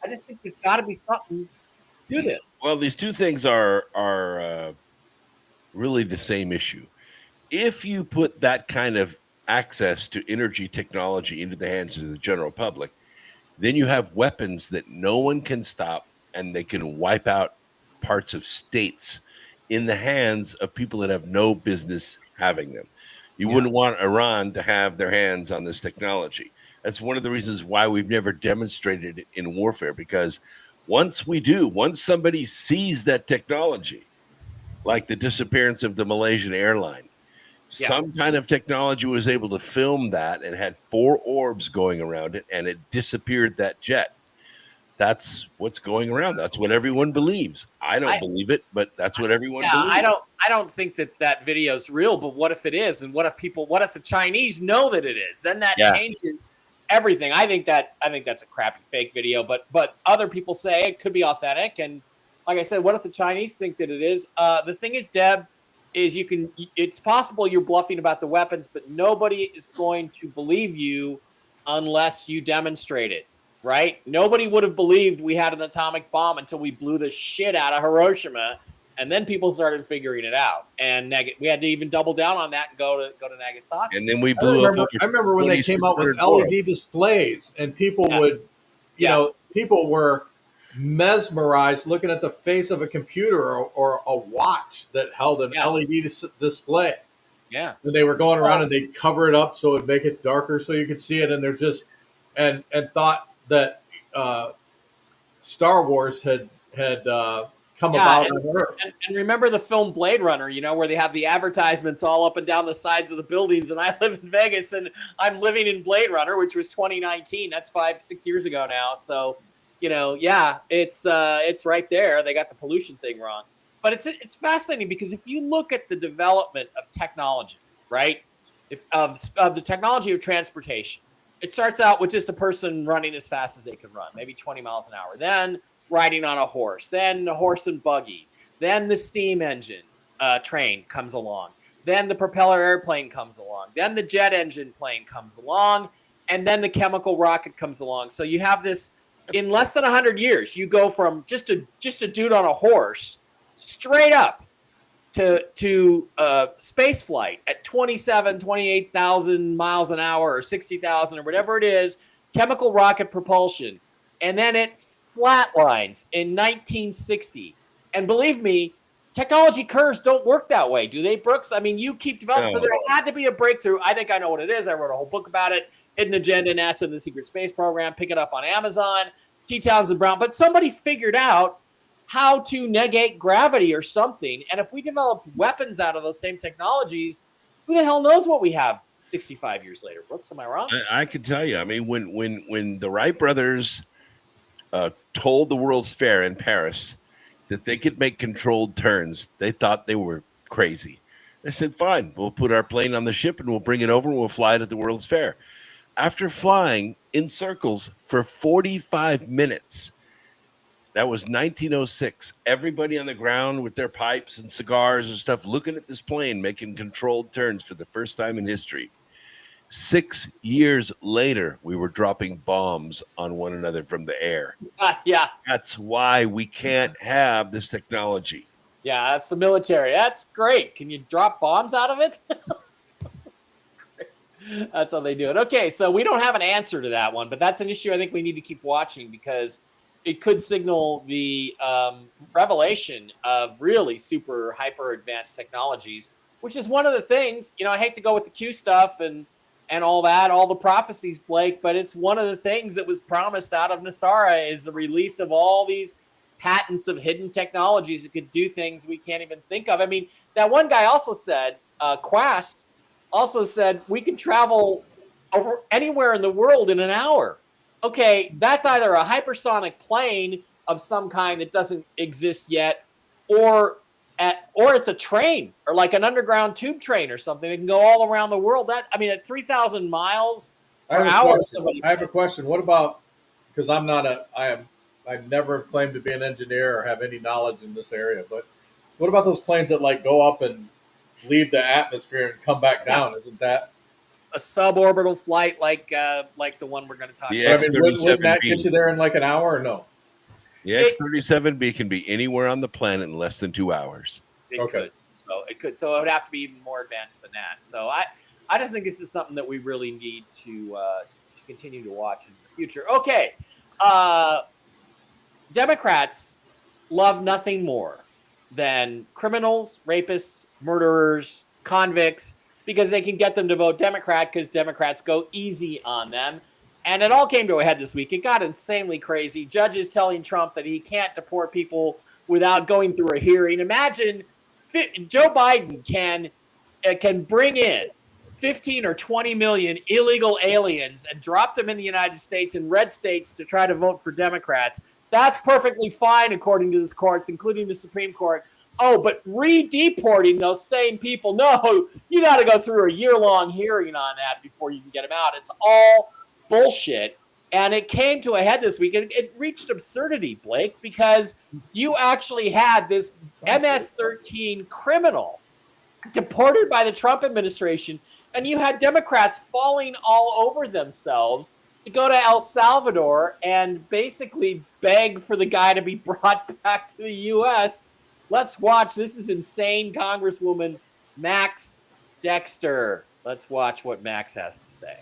I just think there's got to be something to this. Well, these two things are really the same issue. If you put that kind of access to energy technology into the hands of the general public, then you have weapons that no one can stop, and they can wipe out parts of states in the hands of people that have no business having them. You wouldn't want Iran to have their hands on this technology. That's one of the reasons why we've never demonstrated it in warfare, because once somebody sees that technology, like the disappearance of the Malaysian airline, some kind of technology was able to film that and had 4 orbs going around it, and it disappeared that jet. That's what's going around. That's what everyone believes. I don't believe it, but that's what everyone believes. I don't think that video is real, but what if it is? And what if the Chinese know that it is? Then that changes everything. I think that's a crappy fake video, but other people say it could be authentic. And like I said, what if the Chinese think that it is? The thing is, Deb, is it's possible you're bluffing about the weapons, but nobody is going to believe you unless you demonstrate it. Right? Nobody would have believed we had an atomic bomb until we blew the shit out of Hiroshima, and then people started figuring it out. And we had to even double down on that and go to Nagasaki. And then we blew up. I remember when they came out with LED displays, and people people were mesmerized looking at the face of a computer or a watch that held an LED display. Yeah, and they were going around and they'd cover it up so it'd make it darker so you could see it, and they're just and thought that Star Wars had come about on Earth. And remember the film Blade Runner, where they have the advertisements all up and down the sides of the buildings. And I live in Vegas, and I'm living in Blade Runner, which was 2019. That's 5-6 years ago now. So, it's right there. They got the pollution thing wrong. But it's fascinating because if you look at the development of technology, right, of the technology of transportation, it starts out with just a person running as fast as they can run, maybe 20 miles an hour. Then riding on a horse, then a horse and buggy, then the steam engine train comes along, then the propeller airplane comes along, then the jet engine plane comes along, and then the chemical rocket comes along. So you have this in less than 100 years. You go from just a dude on a horse straight up to space flight at 28,000 miles an hour or 60,000 or whatever it is, chemical rocket propulsion. And then it flatlines in 1960. And believe me, technology curves don't work that way, do they, Brooks? I mean, you keep developing. So there had to be a breakthrough. I think I know what it is. I wrote a whole book about it. Hidden Agenda, NASA and the Secret Space Program. Pick it up on Amazon. T. Townsend Brown. But somebody figured out how to negate gravity or something. And if we developed weapons out of those same technologies, who the hell knows what we have 65 years later? Brooks, am I wrong? I can tell you. I mean, when the Wright brothers told the World's Fair in Paris that they could make controlled turns, they thought they were crazy. They said, fine, we'll put our plane on the ship and we'll bring it over and we'll fly it at the World's Fair. After flying in circles for 45 minutes, that was 1906. Everybody on the ground with their pipes and cigars and stuff looking at this plane making controlled turns for the first time in history. 6 years later, we were dropping bombs on one another from the air. Yeah. That's why we can't have this technology. Yeah, that's the military. That's great. Can you drop bombs out of it? That's how they do it. Okay, so we don't have an answer to that one, but that's an issue I think we need to keep watching because it could signal the revelation of really super hyper advanced technologies, which is one of the things, I hate to go with the Q stuff and all that, all the prophecies, Blake, but it's one of the things that was promised out of NESARA is the release of all these patents of hidden technologies that could do things we can't even think of. I mean, that one guy also said, Quast, also said we can travel over anywhere in the world in an hour. Okay, that's either a hypersonic plane of some kind that doesn't exist yet, or it's a train or like an underground tube train or something that can go all around the world. At 3,000 miles per hour. I have a question. What about, because I never claimed to be an engineer or have any knowledge in this area, but what about those planes that like go up and leave the atmosphere and come back down? Isn't that a suborbital flight like the one we're going to talk about? I mean, wouldn't that get you there in like an hour or no? The X-37B can be anywhere on the planet in less than 2 hours. It could. So it would have to be even more advanced than that. So I just think this is something that we really need to continue to watch in the future. Okay. Democrats love nothing more than criminals, rapists, murderers, convicts, because they can get them to vote Democrat because Democrats go easy on them. And it all came to a head this week. It got insanely crazy. Judges telling Trump that he can't deport people without going through a hearing. Imagine Joe Biden can bring in 15 or 20 million illegal aliens and drop them in the United States in red states to try to vote for Democrats. That's perfectly fine, according to the courts, including the Supreme Court. Oh, but re-deporting those same people, no, you got to go through a year-long hearing on that before you can get them out. It's all bullshit. And it came to a head this week. And it reached absurdity, Blake, because you actually had this MS-13 criminal deported by the Trump administration, and you had Democrats falling all over themselves to go to El Salvador and basically beg for the guy to be brought back to the U.S. Let's watch. This is insane, Congresswoman Max Dexter. Let's watch what Max has to say.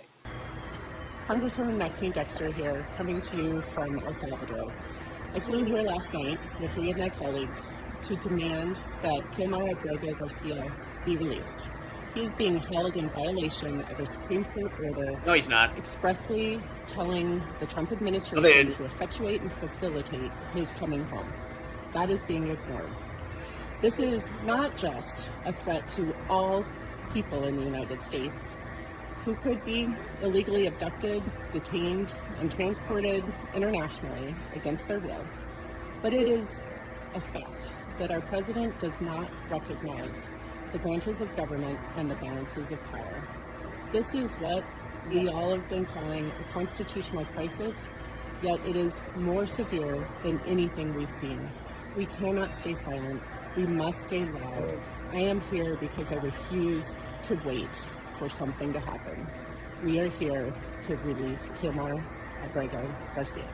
Congresswoman Maxine Dexter here, coming to you from El Salvador. I flew here last night with 3 of my colleagues to demand that Kilmar Abrego Garcia be released. He is being held in violation of a Supreme Court order. No, he's not. Expressly telling the Trump administration to effectuate and facilitate his coming home. That is being ignored. This is not just a threat to all people in the United States who could be illegally abducted, detained, and transported internationally against their will, but it is a fact that our president does not recognize the branches of government and the balances of power. This is what we all have been calling a constitutional crisis, yet it is more severe than anything we've seen. We cannot stay silent. We must stay loud. I am here because I refuse to wait for something to happen. We are here to release Kilmar Abrego Garcia.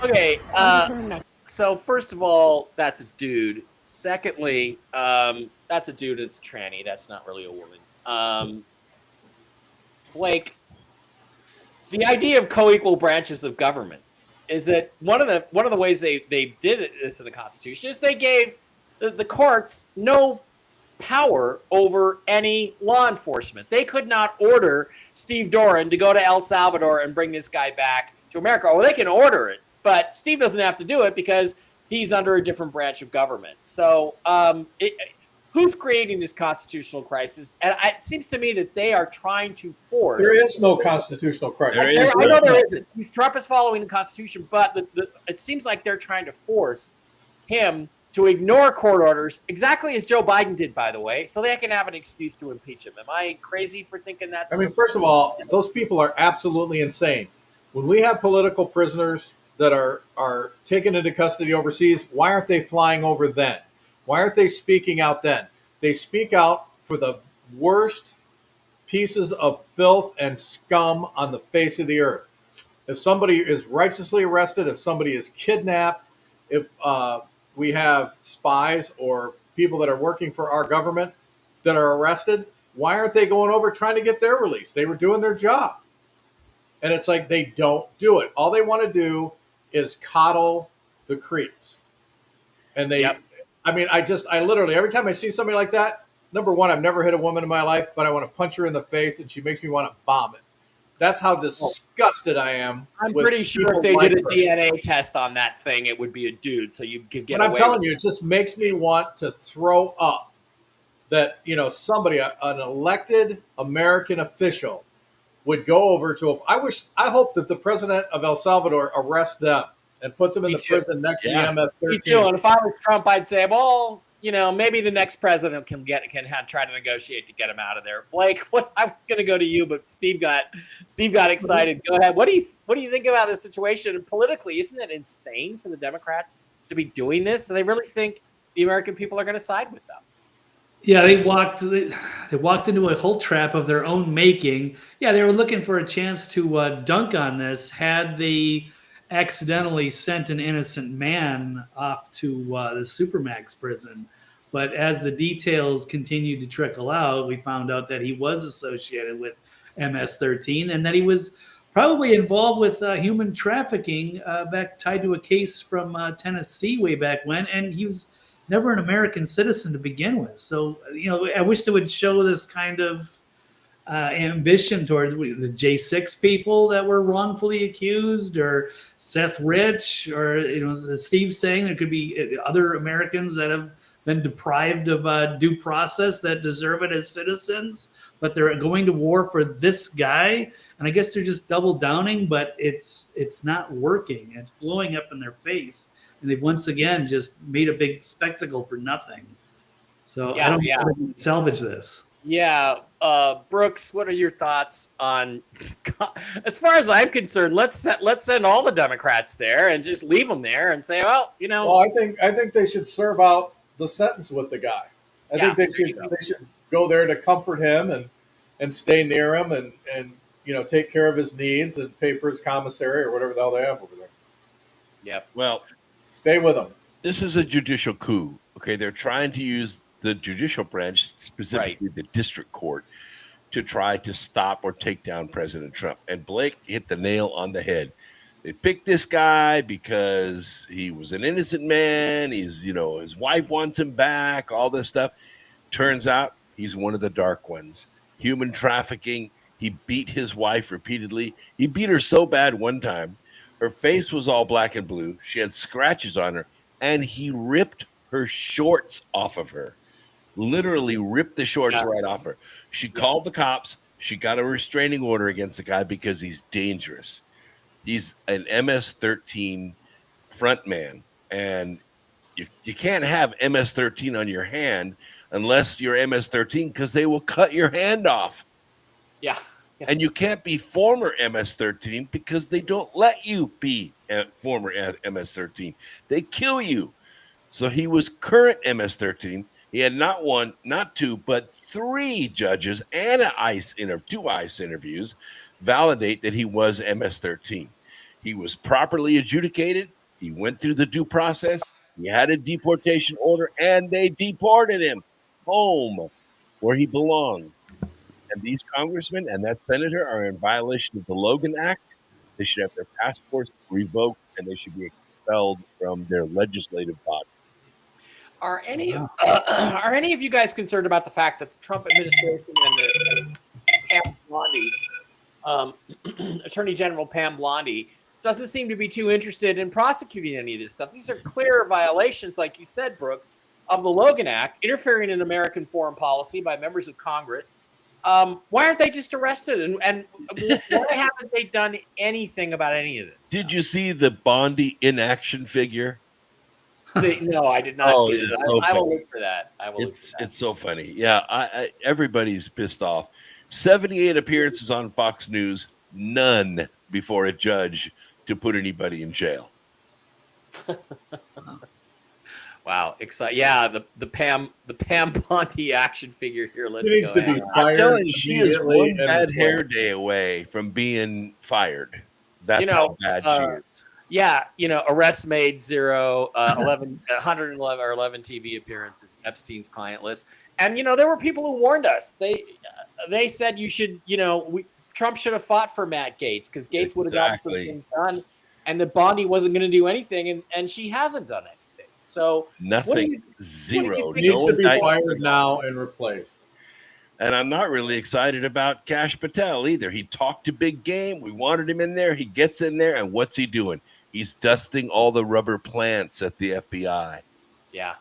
Okay, so first of all, that's a dude. Secondly, that's a dude. It's a tranny. That's not really a woman. Blake, the idea of co-equal branches of government is that one of the ways they did this in the Constitution is they gave the courts no power over any law enforcement. They could not order Steve Doran to go to El Salvador and bring this guy back to America. Or they can order it, but Steve doesn't have to do it because he's under a different branch of government. So who's creating this constitutional crisis? And it seems to me that they are trying to force... There is no constitutional crisis. I know there isn't. Trump is following the Constitution, but it seems like they're trying to force him to ignore court orders, exactly as Joe Biden did, by the way, so they can have an excuse to impeach him. Am I crazy for thinking that's... I mean, first of all, those people are absolutely insane. When we have political prisoners that are taken into custody overseas, why aren't they flying over then? Why aren't they speaking out then? They speak out for the worst pieces of filth and scum on the face of the earth. If somebody is righteously arrested, if somebody is kidnapped, if we have spies or people that are working for our government that are arrested, why aren't they going over trying to get their release? They were doing their job. And it's like they don't do it. All they want to do is coddle the creeps. And they, I mean, I literally, every time I see somebody like that, number one, I've never hit a woman in my life, but I want to punch her in the face and she makes me want to vomit. That's how disgusted I am. I'm pretty sure if they did a DNA test on that thing, it would be a dude. So you could get But away I'm telling with you, it just makes me want to throw up that, you know, somebody, an elected American official would go over to, I hope that the president of El Salvador arrests them and puts them in the prison next to the MS-13. Me too. And if I was Trump, I'd say, well, you know, maybe the next president can try to negotiate to get him out of there. Blake, I was going to go to you, but Steve got excited. Go ahead. What do you think about this situation? And politically, isn't it insane for the Democrats to be doing this? Do they really think the American people are going to side with them? Yeah, they walked into a whole trap of their own making. Yeah, they were looking for a chance to dunk on this. Had they accidentally sent an innocent man off to the Supermax prison. But as the details continued to trickle out, we found out that he was associated with MS-13 and that he was probably involved with human trafficking tied to a case from Tennessee way back when. And he was never an American citizen to begin with. So, you know, I wish they would show this kind of ambition towards the J6 people that were wrongfully accused, or Seth Rich, or, you know, as Steve's saying, there could be other Americans that have been deprived of due process that deserve it as citizens, but they're going to war for this guy. And I guess they're just double downing, but it's not working. It's blowing up in their face. And they've once again just made a big spectacle for nothing. So I don't know how to salvage this. Yeah. Brooks, what are your thoughts on, as far as I'm concerned, let's send all the Democrats there and just leave them there and say, well, you know. Well, I think they should serve out the sentence with the guy. I think they should go there to comfort him and stay near him and you know, take care of his needs and pay for his commissary or whatever the hell they have over there. Yep. Well, stay with him. This is a judicial coup. Okay, they're trying to use the judicial branch, specifically the district court, to try to stop or take down President Trump. And Blake hit the nail on the head. They picked this guy because he was an innocent man. He's, you know, his wife wants him back, all this stuff. Turns out he's one of the dark ones. Human trafficking. He beat his wife repeatedly. He beat her so bad one time, her face was all black and blue. She had scratches on her, and he ripped her shorts off of her. Literally ripped the shorts right off her. She called the cops. She got a restraining order against the guy because he's dangerous. He's an MS-13 front man, and you can't have MS-13 on your hand unless you're MS-13, because they will cut your hand off. Yeah. And you can't be former MS-13 because they don't let you be a former MS-13. They kill you. So he was current MS-13. He had not one, not two, but three judges and two ICE interviews validate that he was MS-13. He was properly adjudicated. He went through the due process. He had a deportation order, and they deported him home where he belongs. And these congressmen and that senator are in violation of the Logan Act. They should have their passports revoked, and they should be expelled from their legislative body. Are any of you guys concerned about the fact that the Trump administration and Pam Bondi, Attorney General Pam Bondi, doesn't seem to be too interested in prosecuting any of this stuff? These are clear violations, like you said, Brooks, of the Logan Act, interfering in American foreign policy by members of Congress. Why aren't they just arrested? And why haven't they done anything about any of this? Did you see the Bondi inaction figure? No, I did not see it. So I will look for that. It's so funny. Yeah, everybody's pissed off. 78 appearances on Fox News, none before a judge to put anybody in jail. Wow, exciting! Yeah, the Pam Bondi action figure here. Let's She needs go. to be ahead. I'm fired telling you, she is immediately one and bad hair replaced. day away from being fired. That's You know, how bad she is. Yeah, arrests made 0, 111 or 11 TV appearances, Epstein's client list. And, there were people who warned us. They said you should, Trump should have fought for Matt Gaetz because Gaetz would have gotten some Exactly. things done and that Bondi wasn't going to do anything. And she hasn't done anything. So Nothing. what do Zero. you She think? needs No to be indictment. fired now and replaced. And I'm not really excited about Kash Patel either. He talked a big game. We wanted him in there. He gets in there. And what's he doing? He's dusting all the rubber plants at the FBI. Yeah.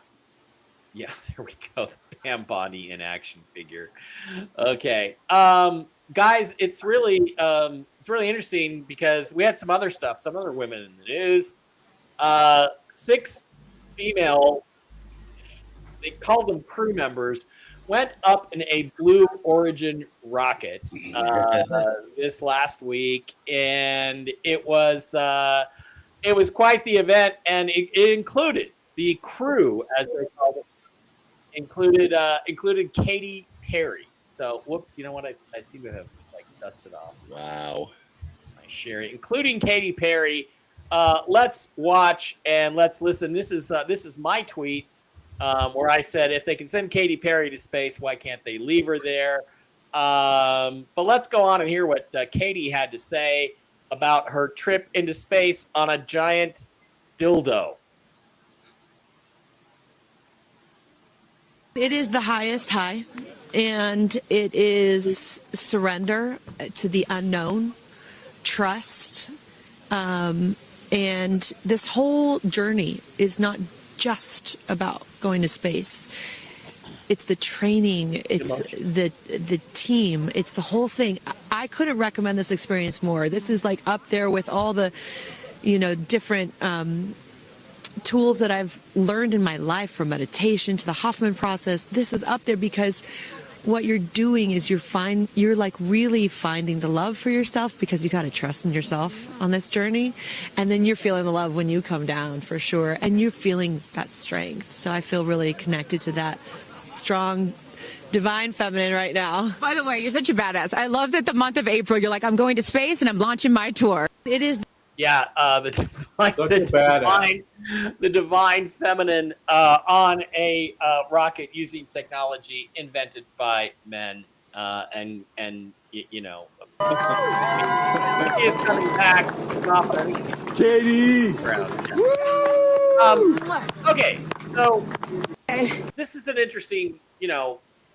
Yeah, there we go. The Pam Bondi in action figure. Okay. Guys, it's really interesting because we had some other stuff, some other women in the news. 6 female, they called them crew members, went up in a Blue Origin rocket this last week, and it was quite the event, and it included the crew, as they called it, included Katy Perry. So, whoops, you know what? I seem to have dusted off. Wow. My sharing, including Katy Perry. Let's watch and let's listen. This is my tweet where I said, if they can send Katy Perry to space, why can't they leave her there? But let's go on and hear what Katy had to say about her trip into space on a giant dildo. It is the highest high, and it is surrender to the unknown, trust, and this whole journey is not just about going to space. It's the training, it's the team, it's the whole thing. I couldn't recommend this experience more. This is like up there with all the, different tools that I've learned in my life, from meditation to the Hoffman process. This is up there because what you're doing is you're like really finding the love for yourself, because you got to trust in yourself on this journey. And then you're feeling the love when you come down, for sure. And you're feeling that strength. So I feel really connected to that strong, divine feminine right now. By the way, you're such a badass. I love that the month of April, you're like, I'm going to space and I'm launching my tour. It is. Yeah, the divine feminine on a rocket using technology invented by men, and is coming back. Katie. Okay, so this is an interesting,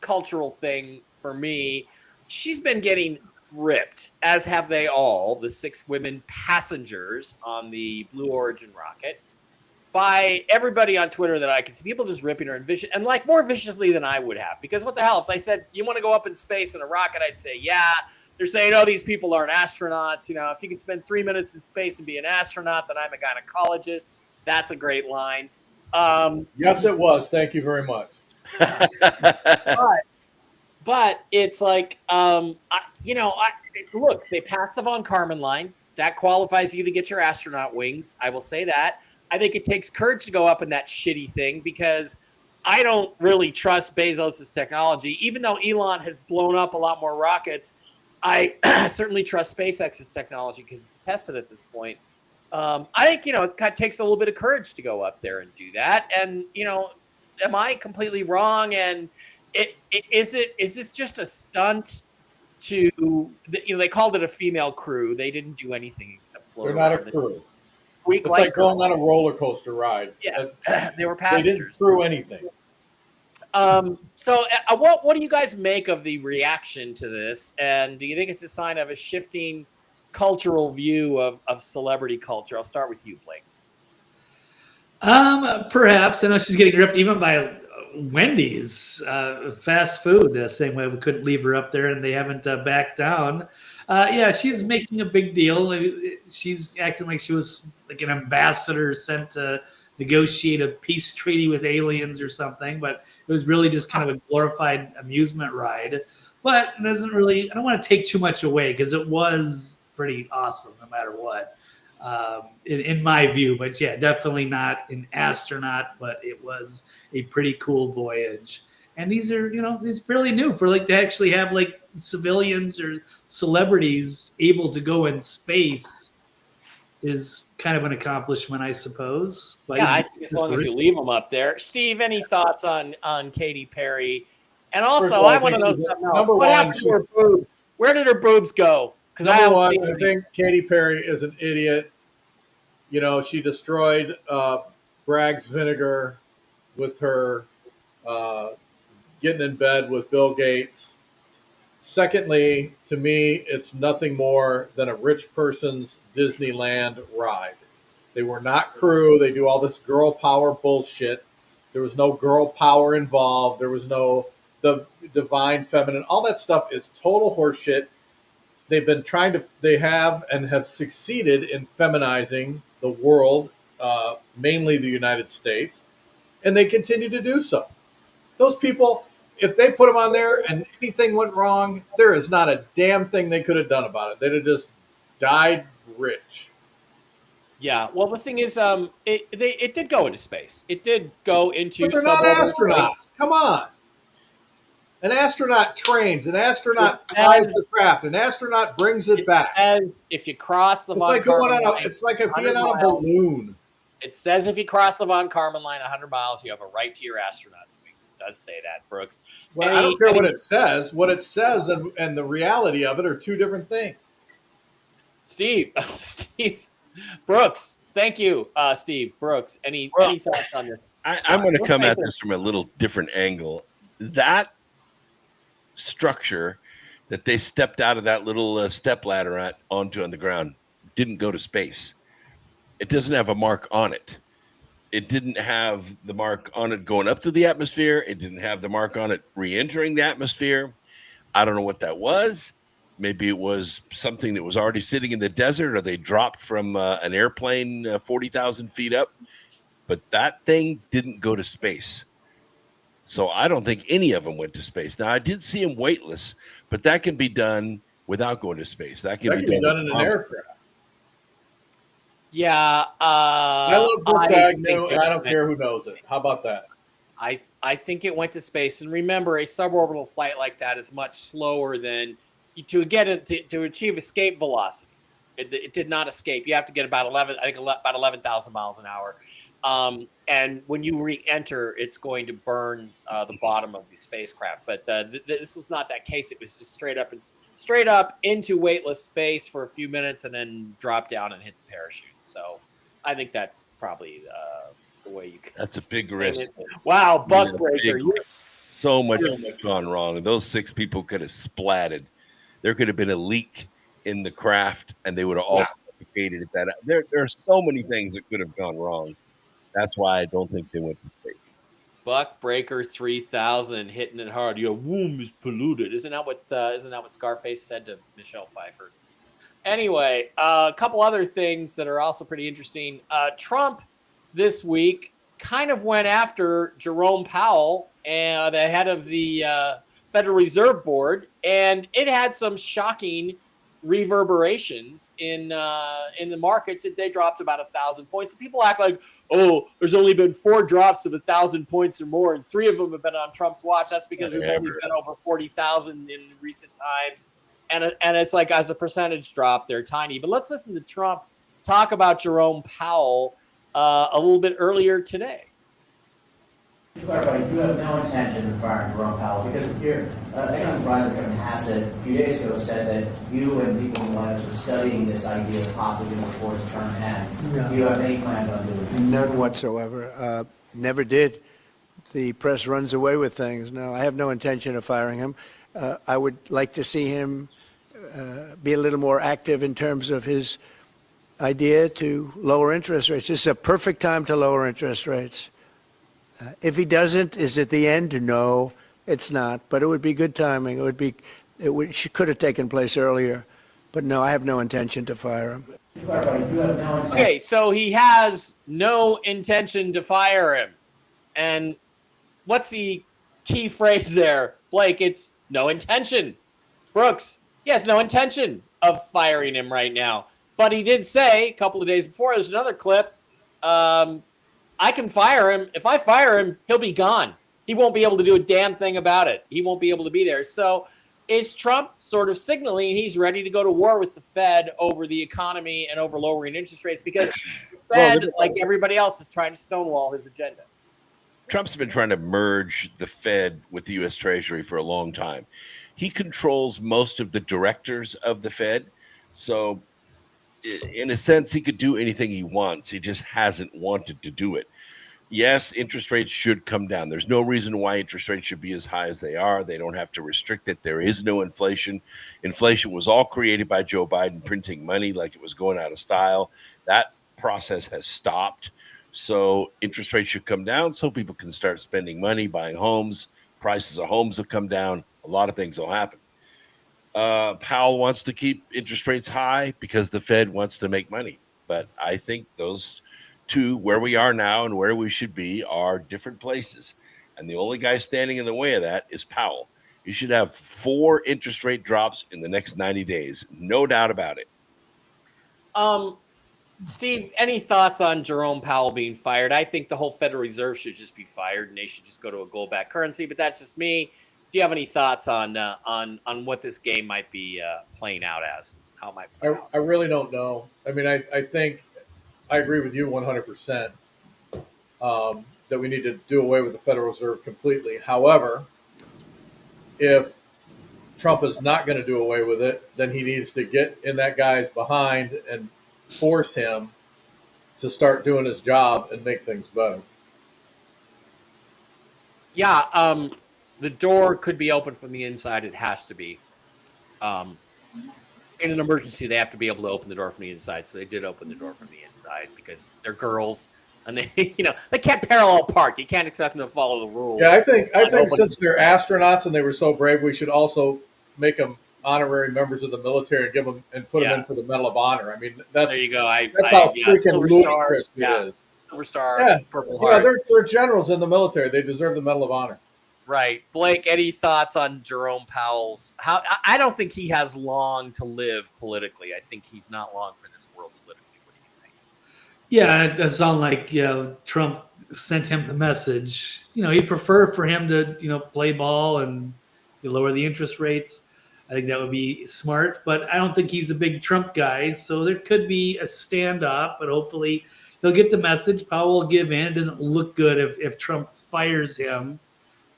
cultural thing for me. She's been getting ripped, as have they all, the 6 women passengers on the Blue Origin rocket, by everybody on Twitter that I can see. People just ripping her and like more viciously than I would have. Because what the hell? If I said, you want to go up in space in a rocket, I'd say, yeah. They're saying, oh, these people aren't astronauts. If you could spend 3 minutes in space and be an astronaut, then I'm a gynecologist. That's a great line. Yes, it was. Thank you very much. But it's like, look, they passed the von Karman line. That qualifies you to get your astronaut wings. I will say that. I think it takes courage to go up in that shitty thing, because I don't really trust Bezos' technology. Even though Elon has blown up a lot more rockets, I certainly trust SpaceX's technology because it's tested at this point. I think, it takes a little bit of courage to go up there and do that. And, am I completely wrong? And is this just a stunt to, they called it a female crew. They didn't do anything except float. They're not a crew. Squeak it's like like going on a roller coaster ride. Yeah, they were passengers. They didn't crew anything. So what do you guys make of the reaction to this? And do you think it's a sign of a shifting cultural view of celebrity culture? I'll start with you, Blake. Perhaps. I know she's getting ripped even by Wendy's, fast food, the same way we couldn't leave her up there and they haven't backed down. Yeah, she's making a big deal. She's acting like she was like an ambassador sent to negotiate a peace treaty with aliens or something, but it was really just kind of a glorified amusement ride. But it doesn't really, I don't want to take too much away because it was pretty awesome no matter what. in my view. But yeah, definitely not an astronaut, but it was a pretty cool voyage. And these are, it's fairly new for like to actually have like civilians or celebrities able to go in space is kind of an accomplishment, I suppose. But yeah, I think as long as you leave them up there. Steve, any thoughts on Katy Perry? And also, I want to know something else. What happened to her boobs? Where did her boobs go? Because I haven't seen I think Katy Perry is an idiot. She destroyed Bragg's vinegar with her getting in bed with Bill Gates. Secondly, to me, it's nothing more than a rich person's Disneyland ride. They were not crew. They do all this girl power bullshit. There was no girl power involved. There was no the divine feminine. All that stuff is total horseshit. They have succeeded in feminizing the world, mainly the United States, and they continue to do so. Those people, if they put them on there and anything went wrong, there is not a damn thing they could have done about it. They'd have just died rich. Yeah, well, the thing is, it did go into space. It did go into. But they're not astronauts. Come on. An astronaut trains. An astronaut flies the craft. An astronaut brings it back. If you cross the Von Karman line, it's like being on a balloon. It says if you cross the Von Karman line 100 miles, you have a right to your astronaut's wings. It does say that, Brooks. Well, I don't care what it says. What it says and the reality of it are two different things. Steve Brooks, thank you, Steve Brooks. Any thoughts on this? I'm going to come at this from a little different angle. That structure that they stepped out of that little step ladder onto on the ground didn't go to space. It doesn't have a mark on it. It didn't have the mark on it going up to the atmosphere. It didn't have the mark on it re-entering the atmosphere. I don't know what that was. Maybe it was something that was already sitting in the desert, or they dropped from an airplane 40,000 feet up. But that thing didn't go to space. So I don't think any of them went to space. Now, I did see them weightless, but that can be done without going to space. That can be done in an aircraft. Yeah. I love Brooks Agnew, and I don't care who knows it. How about that? I think it went to space. And remember, a suborbital flight like that is much slower than to achieve escape velocity. It did not escape. You have to get about 11,000 miles an hour. And when you re-enter, it's going to burn the bottom of the spacecraft. But this was not that case. It was just straight up into weightless space for a few minutes and then drop down and hit the parachute. So I think that's probably the way you can. That's a big risk. Wow, buck breaker. So much gone wrong. And those 6 people could have splatted. There could have been a leak in the craft, and they would have all suffocated at that. There are so many things that could have gone wrong. That's why I don't think they went to space. Buck Breaker 3000 hitting it hard. Your womb is polluted. Isn't that what Scarface said to Michelle Pfeiffer? Anyway, a couple other things that are also pretty interesting. Trump this week kind of went after Jerome Powell, the head of the Federal Reserve Board, and it had some shocking reverberations in the markets. That they dropped about 1,000 points. People act like, oh, there's only been 4 drops of 1,000 points or more, and 3 of them have been on Trump's watch. That's because we've only been over 40,000 in recent times, and it's like as a percentage drop, they're tiny. But let's listen to Trump talk about Jerome Powell a little bit earlier today. You have no intention of firing Jerome Powell because your economic advisor Kevin Hassett a few days ago said that you and people in the White House were studying this idea of possibly before his term ends. No. Do you have any plans on doing that? None whatsoever. Never did. The press runs away with things. No, I have no intention of firing him. I would like to see him be a little more active in terms of his idea to lower interest rates. This is a perfect time to lower interest rates. If he doesn't, is it the end? No, it's not. But it would be good timing. It could have taken place earlier. But no, I have no intention to fire him. Okay, so he has no intention to fire him. And what's the key phrase there? Blake, it's no intention. Brooks, he has no intention of firing him right now. But he did say a couple of days before, there's another clip, I can fire him. If I fire him, he'll be gone. He won't be able to do a damn thing about it. He won't be able to be there. So is Trump sort of signaling he's ready to go to war with the Fed over the economy and over lowering interest rates? Because the Fed, like everybody else, is trying to stonewall his agenda. Trump's been trying to merge the Fed with the U.S. Treasury for a long time. He controls most of the directors of the Fed. So in a sense, he could do anything he wants. He just hasn't wanted to do it. Yes, interest rates should come down. There's no reason why interest rates should be as high as they are. They don't have to restrict it. There is no inflation. Inflation was all created by Joe Biden printing money like it was going out of style. That process has stopped. So interest rates should come down so people can start spending money, buying homes. Prices of homes will come down. A lot of things will happen. Powell wants to keep interest rates high because the Fed wants to make money. But I think those two, where we are now and where we should be, are different places. And the only guy standing in the way of that is Powell. You should have 4 interest rate drops in the next 90 days. No doubt about it. Steve, any thoughts on Jerome Powell being fired? I think the whole Federal Reserve should just be fired and they should just go to a gold-backed currency, but that's just me. Do you have any thoughts on what this game might be playing out as? How it might play out? I really don't know. I mean, I think I agree with you 100% that we need to do away with the Federal Reserve completely. However, if Trump is not going to do away with it, then he needs to get in that guy's behind and force him to start doing his job and make things better. Yeah, the door could be open from the inside. It has to be. In an emergency, they have to be able to open the door from the inside. So they did open the door from the inside because they're girls and they, they can't parallel park. You can't expect them to follow the rules. Yeah, I think since they're astronauts and they were so brave, we should also make them honorary members of the military and give them and put them in for the Medal of Honor. I mean, that's there you go. That's how freaking ludicrous it is. Silver Star, Purple Yeah, Heart. they're generals in the military. They deserve the Medal of Honor. Right. Blake, any thoughts on Jerome Powell's? I don't think he has long to live politically. I think he's not long for this world politically. What do you think? Yeah, and it does sound like Trump sent him the message. He'd prefer for him to play ball and lower the interest rates. I think that would be smart, but I don't think he's a big Trump guy. So there could be a standoff, but hopefully he'll get the message. Powell will give in. It doesn't look good if Trump fires him.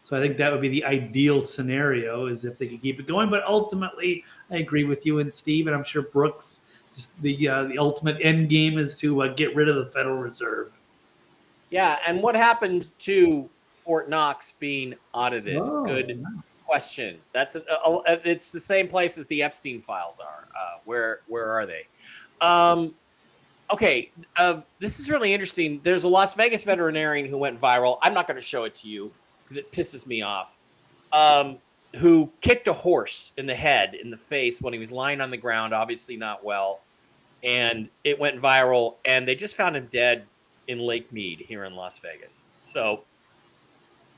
So I think that would be the ideal scenario, is if they could keep it going. But ultimately, I agree with you and Steve, and I'm sure Brooks. Just the ultimate end game is to get rid of the Federal Reserve. Yeah, and what happened to Fort Knox being audited? Oh, Good question. That's it's the same place as the Epstein files are. Where are they? Okay, this is really interesting. There's a Las Vegas veterinarian who went viral. I'm not going to show it to you because it pisses me off. Who kicked a horse in the head, in the face, when he was lying on the ground, obviously not well. And it went viral, and they just found him dead in Lake Mead here in Las Vegas. So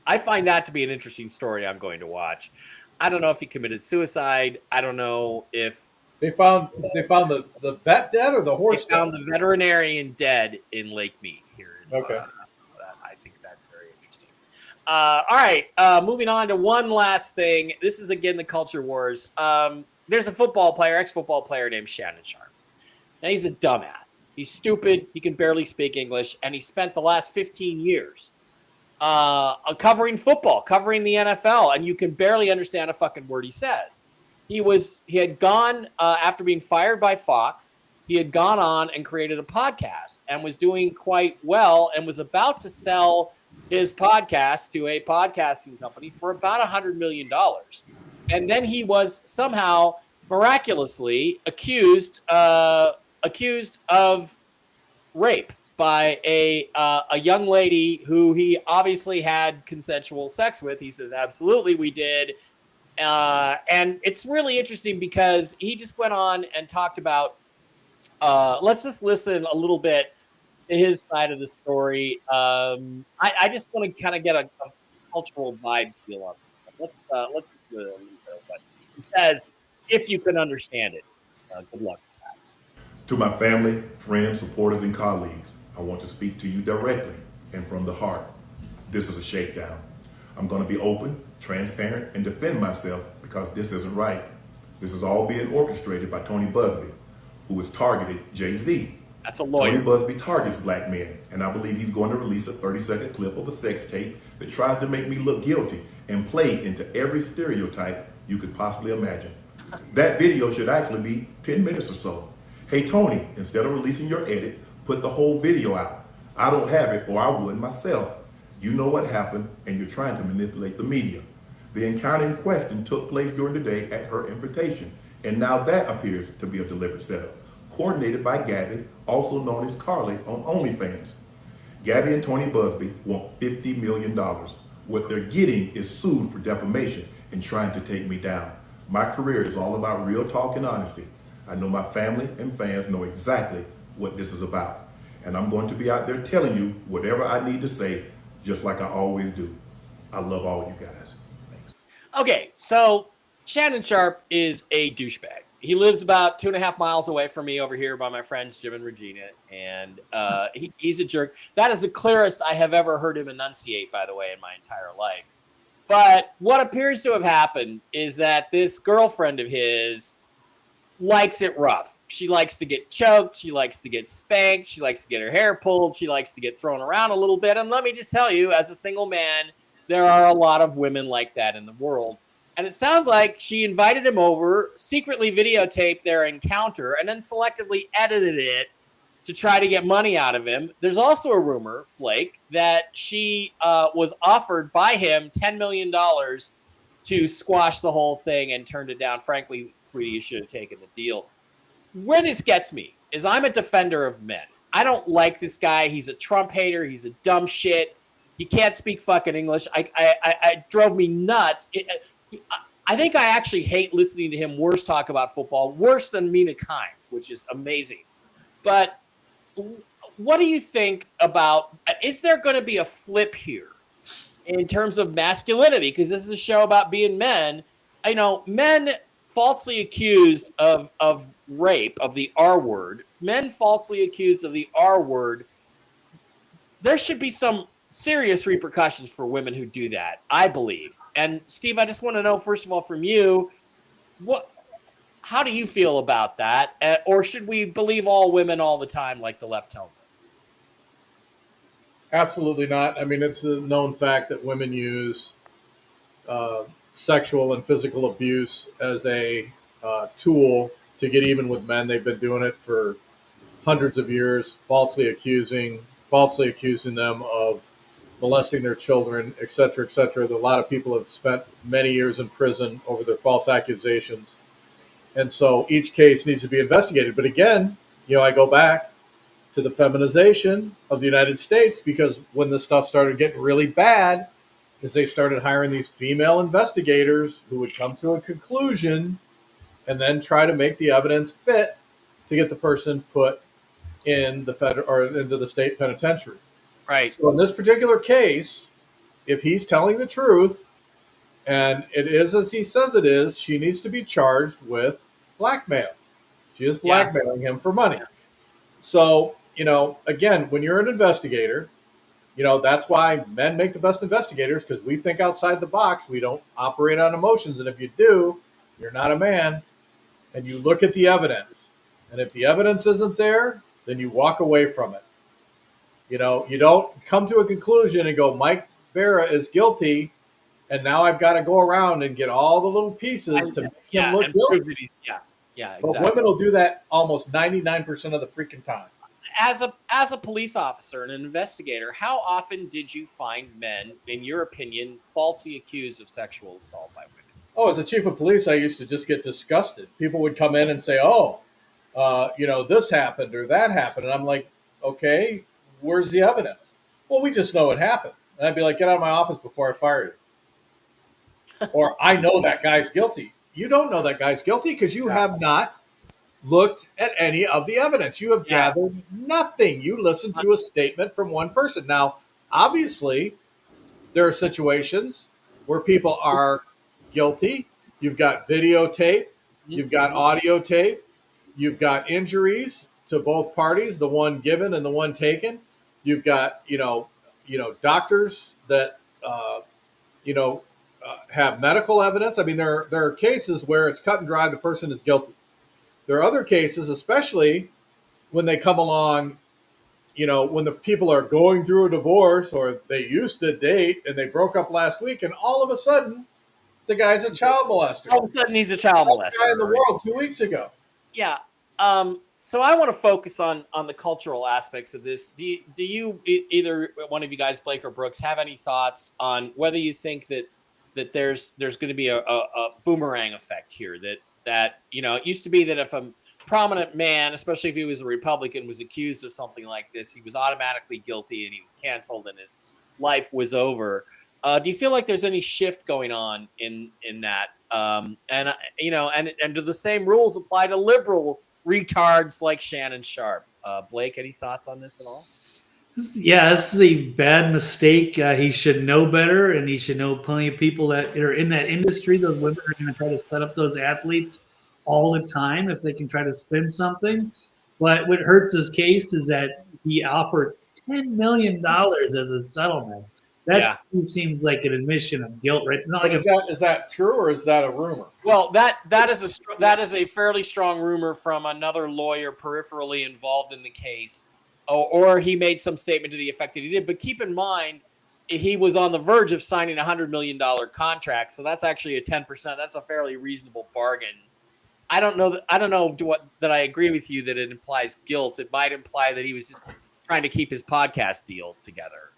I find that to be an interesting story I'm going to watch. I don't know if he committed suicide. I don't know if they found the vet dead or the horse dead. They found the veterinarian dead in Lake Mead here in Las Vegas. I think that's very interesting. All right, moving on to one last thing. This is, again, the culture wars. There's a ex-football player named Shannon Sharpe. Now, he's a dumbass. He's stupid. He can barely speak English. And he spent the last 15 years covering football, covering the NFL. And you can barely understand a fucking word he says. He had gone, after being fired by Fox, he had gone on and created a podcast and was doing quite well and was about to sell his podcast to a podcasting company for about $100 million. And then he was somehow miraculously accused of rape by a young lady who he obviously had consensual sex with. He says, absolutely, we did. And it's really interesting because he just went on and talked about, let's just listen a little bit to his side of the story. I just want to kind of get a cultural vibe feel on this. Let's listen to it a little bit. But he says, if you can understand it, good luck. To my family, friends, supporters, and colleagues, I want to speak to you directly and from the heart. This is a shakedown. I'm going to be open, transparent, and defend myself because this isn't right. This is all being orchestrated by Tony Buzbee, who has targeted Jay-Z. That's a lawyer. Tony Buzbee targets black men, and I believe he's going to release a 30-second clip of a sex tape that tries to make me look guilty and play into every stereotype you could possibly imagine. That video should actually be 10 minutes or so. Hey, Tony, instead of releasing your edit, put the whole video out. I don't have it, or I would myself. You know what happened, and you're trying to manipulate the media. The encounter in question took place during the day at her invitation, and now that appears to be a deliberate setup, coordinated by Gabby, also known as Carly on OnlyFans. Gabby and Tony Buzbee want $50 million. What they're getting is sued for defamation and trying to take me down. My career is all about real talk and honesty. I know my family and fans know exactly what this is about. And I'm going to be out there telling you whatever I need to say, just like I always do. I love all you guys. Thanks. Okay, so Shannon Sharpe is a douchebag. He lives about 2.5 miles away from me over here by my friends Jim and Regina, and he's a jerk. That is the clearest I have ever heard him enunciate, by the way, in my entire life. But what appears to have happened is that this girlfriend of his likes it rough. She likes to get choked. She likes to get spanked. She likes to get her hair pulled. She likes to get thrown around a little bit. And let me just tell you, as a single man, there are a lot of women like that in the world. And it sounds like she invited him over, secretly videotaped their encounter, and then selectively edited it to try to get money out of him. There's also a rumor, Blake, that she was offered by him $10 million to squash the whole thing and turned it down. Frankly, sweetie, you should have taken the deal. Where this gets me is I'm a defender of men. I don't like this guy. He's a Trump hater. He's a dumb shit. He can't speak fucking English. I drove me nuts. I think I actually hate listening to him worse talk about football, worse than Mina Kimes, which is amazing. But what do you think about, is there going to be a flip here in terms of masculinity? Because this is a show about being men. I know men falsely accused of rape, of the R word, men falsely accused of the R word, there should be some serious repercussions for women who do that, I believe. And Steve, I just want to know, first of all, from you, how do you feel about that? Or should we believe all women all the time like the left tells us? Absolutely not. I mean, it's a known fact that women use sexual and physical abuse as a tool to get even with men. They've been doing it for hundreds of years, falsely accusing them of molesting their children, et cetera, et cetera. A lot of people have spent many years in prison over their false accusations. And so each case needs to be investigated. But again, I go back to the feminization of the United States, because when this stuff started getting really bad, is they started hiring these female investigators who would come to a conclusion and then try to make the evidence fit to get the person put in the federal or into the state penitentiary. Right. So in this particular case, if he's telling the truth and it is as he says it is, she needs to be charged with blackmail. She is blackmailing him for money. So, again, when you're an investigator, that's why men make the best investigators, because we think outside the box. We don't operate on emotions. And if you do, you're not a man. And you look at the evidence. And if the evidence isn't there, then you walk away from it. You don't come to a conclusion and go, Mike Barra is guilty, and now I've got to go around and get all the little pieces to make him look guilty. Yeah, exactly. But women will do that almost 99% of the freaking time. As a police officer and an investigator, how often did you find men, in your opinion, falsely accused of sexual assault by women? Oh, as a chief of police, I used to just get disgusted. People would come in and say, this happened or that happened. And I'm like, okay, where's the evidence? Well, we just know it happened. And I'd be like, get out of my office before I fire you. Or I know that guy's guilty. You don't know that guy's guilty because you have not looked at any of the evidence. You have gathered nothing. You listened to a statement from one person. Now, obviously, there are situations where people are guilty. You've got videotape. You've got audio tape. You've got injuries to both parties, the one given and the one taken. You've got, doctors that, have medical evidence. I mean, there are cases where it's cut and dry, the person is guilty. There are other cases, especially when they come along, when the people are going through a divorce or they used to date and they broke up last week, and all of a sudden, the guy's a child molester. All of a sudden, he's a child molester. Best guy in the world 2 weeks ago. Yeah. So I want to focus on the cultural aspects of this. Do you either one of you guys, Blake or Brooks, have any thoughts on whether you think that there's going to be a boomerang effect here? That it used to be that if a prominent man, especially if he was a Republican, was accused of something like this, he was automatically guilty and he was canceled and his life was over. Do you feel like there's any shift going on in that? And do the same rules apply to liberal retards like Shannon Sharpe? Blake, any thoughts on this at all? This is a bad mistake. He should know better, and he should know plenty of people that are in that industry. Those women are going to try to set up those athletes all the time if they can try to spin something. But what hurts his case is that he offered $10 million as a settlement. That seems like an admission of guilt, right? Not like is that true or is that a rumor? Well, that is a fairly strong rumor from another lawyer peripherally involved in the case, or he made some statement to the effect that he did. But keep in mind, he was on the verge of signing a $100 million contract, so that's actually a 10%. That's a fairly reasonable bargain. I don't know that I agree with you that it implies guilt. It might imply that he was just trying to keep his podcast deal together.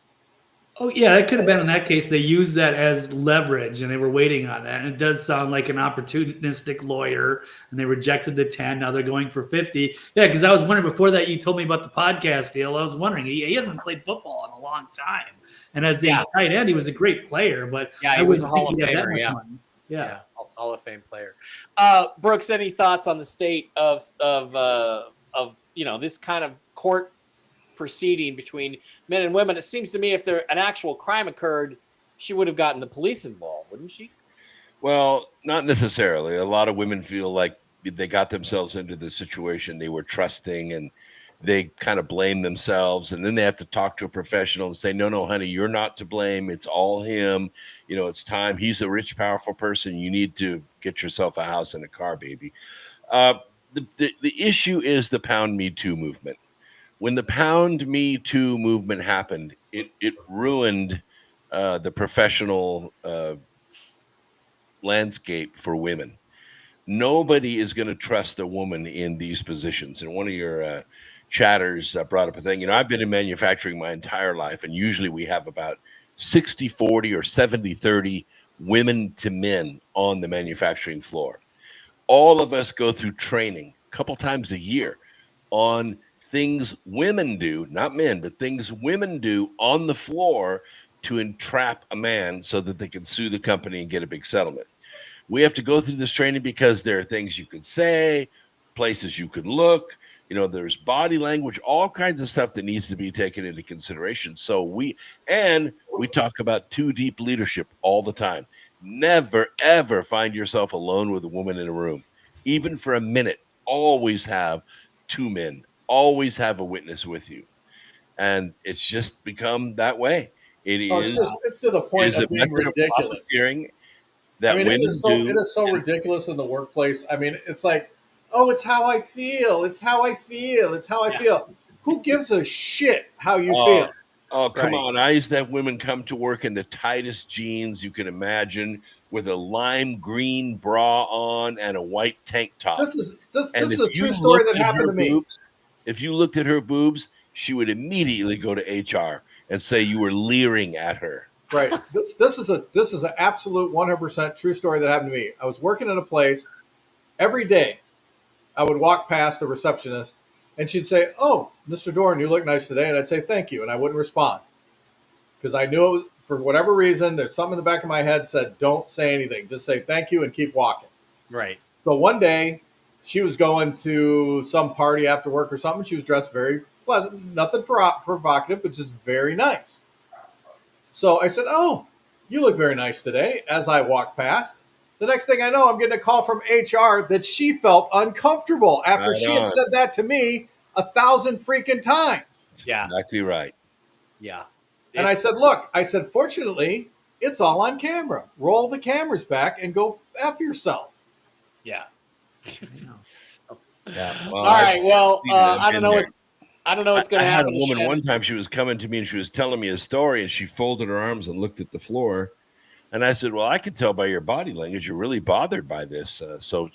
Oh, yeah, it could have been in that case. They used that as leverage, and they were waiting on that. And it does sound like an opportunistic lawyer, and they rejected the 10. Now they're going for 50. Yeah, because I was wondering before that you told me about the podcast deal. I was wondering, he hasn't played football in a long time. And as a tight end, he was a great player, but he was a Hall of Famer. Yeah, Hall of Fame player. Brooks, any thoughts on the state of this kind of court proceeding between men and women? It seems to me if an actual crime occurred, she would have gotten the police involved, wouldn't she? Well, not necessarily. A lot of women feel like they got themselves into the situation. They were trusting and they kind of blame themselves. And then they have to talk to a professional and say, no, honey, you're not to blame. It's all him. It's time. He's a rich, powerful person. You need to get yourself a house and a car, baby. The issue is the Pound Me Too movement. When the Pound Me Too movement happened, it ruined the professional landscape for women. Nobody is going to trust a woman in these positions. And one of your chatters brought up a thing. I've been in manufacturing my entire life, and usually we have about 60-40 or 70-30 women to men on the manufacturing floor. All of us go through training a couple times a year on things women do, not men, but things women do on the floor to entrap a man so that they can sue the company and get a big settlement. We have to go through this training because there are things you could say, places you could look, there's body language, all kinds of stuff that needs to be taken into consideration. So we talk about too deep leadership all the time. Never, ever find yourself alone with a woman in a room, even for a minute. Always have two men. Always have a witness with you, and it's just become that way. It's to the point of being ridiculous. That it is so ridiculous in the workplace. I mean, it's like, oh, it's how I feel. It's how I feel. It's how I feel. Who gives a shit how you feel? Oh, come on. I used to have women come to work in the tightest jeans you can imagine, with a lime green bra on and a white tank top. This is a true story that happened to me. If you looked at her boobs, she would immediately go to HR and say you were leering at her. Right. This is an absolute 100% true story that happened to me. I was working in a place. Every day I would walk past a receptionist and she'd say, "Oh, Mr. Dorn, you look nice today." And I'd say, "Thank you." And I wouldn't respond because I knew it was, for whatever reason, there's something in the back of my head said, don't say anything. Just say thank you and keep walking. Right. So one day she was going to some party after work or something. She was dressed very pleasant, nothing provocative, but just very nice. So I said, "Oh, you look very nice today," as I walked past. The next thing I know, I'm getting a call from HR that she felt uncomfortable after she had said that to me 1,000 freaking times. Yeah. Exactly right. Yeah. And I said, look, fortunately, it's all on camera. Roll the cameras back and go F yourself. Yeah. Yeah. All right. Well, I don't know what's going to I had a happen. woman one time. She was coming to me and she was telling me a story, and she folded her arms and looked at the floor. And I said, "Well, I can tell by your body language you're really bothered by this. So,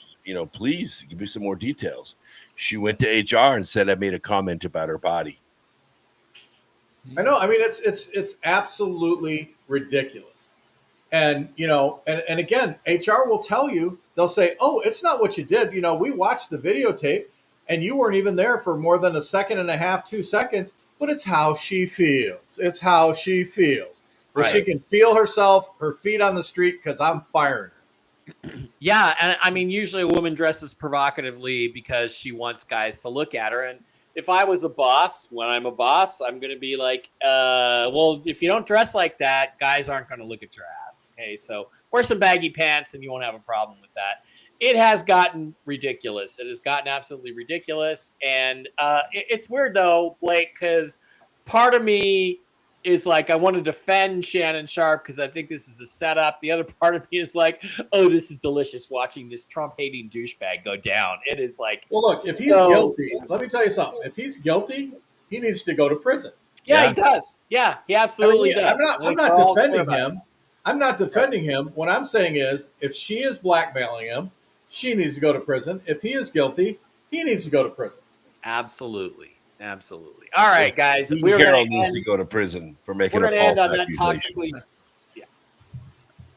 please give me some more details." She went to HR and said I made a comment about her body. I know. I mean, it's absolutely ridiculous. And and again, HR will tell you, they'll say, "Oh, it's not what you did. We watched the videotape, and you weren't even there for more than a second and a half, 2 seconds. But it's how she feels. It's how she feels. Well, Right. she can feel herself, her feet on the street, because I'm firing her." Yeah, and I mean, usually a woman dresses provocatively because she wants guys to look at her. And if I was a boss, when I'm a boss, I'm going to be like, well, if you don't dress like that, guys aren't going to look at your ass. Okay, so wear some baggy pants and you won't have a problem with that. It has gotten ridiculous. It has gotten absolutely ridiculous. And it's weird, though, Blake, because part of me is like, I want to defend Shannon Sharpe because I think this is a setup. The other part of me is like, oh, this is delicious watching this Trump-hating douchebag go down. It is like, well, look, if he's guilty, let me tell you something. If he's guilty, he needs to go to prison. Yeah, he does. Yeah, he absolutely does. I'm not defending him. I'm not defending him. What I'm saying is, if she is blackmailing him, she needs to go to prison. If he is guilty, he needs to go to prison. Absolutely. Absolutely. All right, guys. Carol needs to go to prison for making a false accusation.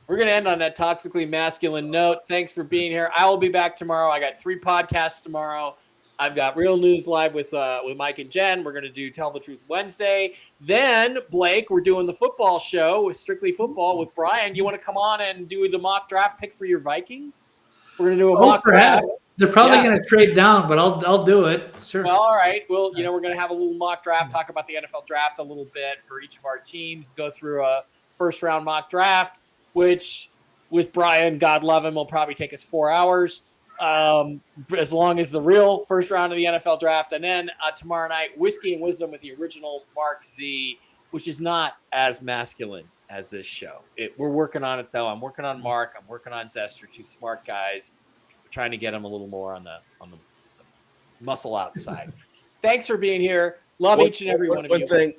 We're going to end on that toxically masculine note. Thanks for being here. I will be back tomorrow. I got 3 podcasts tomorrow. I've got Real News Live with Mike and Jen. We're going to do Tell the Truth Wednesday. Then, Blake, we're doing the football show with Strictly Football with Brian. Do you want to come on and do the mock draft pick for your Vikings? We're going to do a mock draft. They're probably going to trade down, but I'll do it. Sure. Well, all right. Well, we're going to have a little mock draft, talk about the NFL draft a little bit for each of our teams, go through a first-round mock draft, which with Brian, God love him, will probably take us 4 hours, as long as the real first round of the NFL draft. And then tomorrow night, Whiskey and Wisdom with the original Mark Z, which is not as masculine as this show. We're working on it, though. I'm working on Mark. I'm working on Zester, 2 smart guys. We're trying to get them a little more on the muscle outside. Thanks for being here. Love each and every one of you. One thing,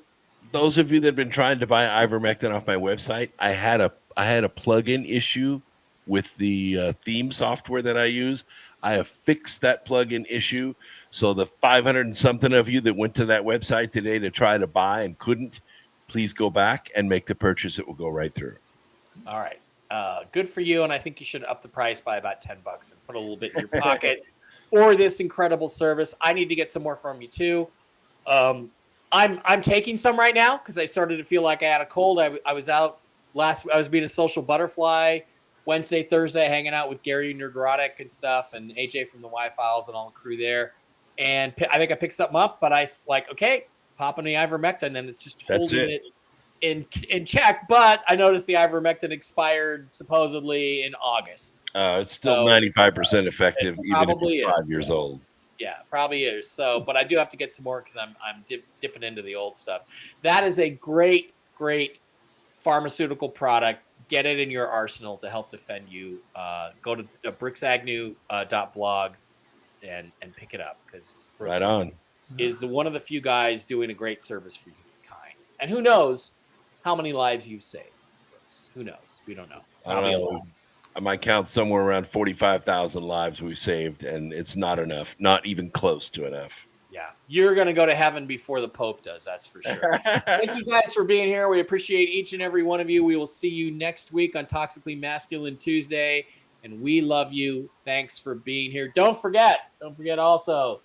those of you that have been trying to buy ivermectin off my website, I had a plug-in issue with the theme software that I use. I have fixed that plug-in issue. So the 500 and something of you that went to that website today to try to buy and couldn't, please go back and make the purchase. It will go right through. All right. Good for you. And I think you should up the price by about $10 and put a little bit in your pocket for this incredible service. I need to get some more from you too. I'm taking some right now because I started to feel like I had a cold. I was out I was being a social butterfly Wednesday, Thursday, hanging out with Gary Neurotic and stuff, and AJ from the Y-Files and all the crew there. And I think I picked something up, but I okay, popping the ivermectin, and it's just holding it in check. But I noticed the ivermectin expired supposedly in August. It's still 95% effective, even if it's 5 years old. Yeah, probably is. So, but I do have to get some more because I'm dipping into the old stuff. That is a great pharmaceutical product. Get it in your arsenal to help defend you. Go to bricksagnew.blog and pick it up because right on is one of the few guys doing a great service for humankind. And who knows how many lives you've saved? Who knows? We don't know. I don't know. I might count somewhere around 45,000 lives we've saved, and it's not enough. Not even close to enough. Yeah, you're going to go to heaven before the Pope does, that's for sure. Thank you guys for being here. We appreciate each and every one of you. We will see you next week on Toxically Masculine Tuesday, and we love you. Thanks for being here. Don't forget also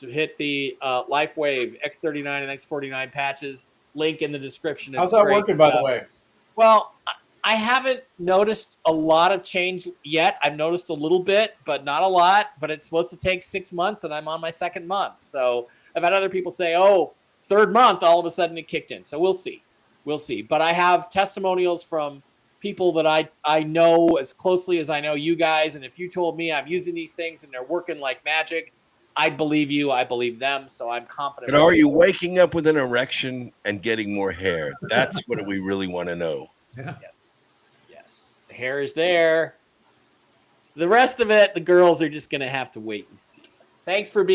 to hit the LifeWave X39 and X49 patches. Link in the description. How's that working, by the way? Well, I haven't noticed a lot of change yet. I've noticed a little bit, but not a lot. But it's supposed to take 6 months, and I'm on my 2nd month. So I've had other people say, 3rd month, all of a sudden it kicked in. So we'll see. But I have testimonials from people that I know as closely as I know you guys. And if you told me I'm using these things and they're working like magic, I believe you. I believe them. So I'm confident. And are you waking up with an erection and getting more hair? That's what we really want to know. Yeah. Yes. Yes. The hair is there. The rest of it, the girls are just going to have to wait and see. Thanks for being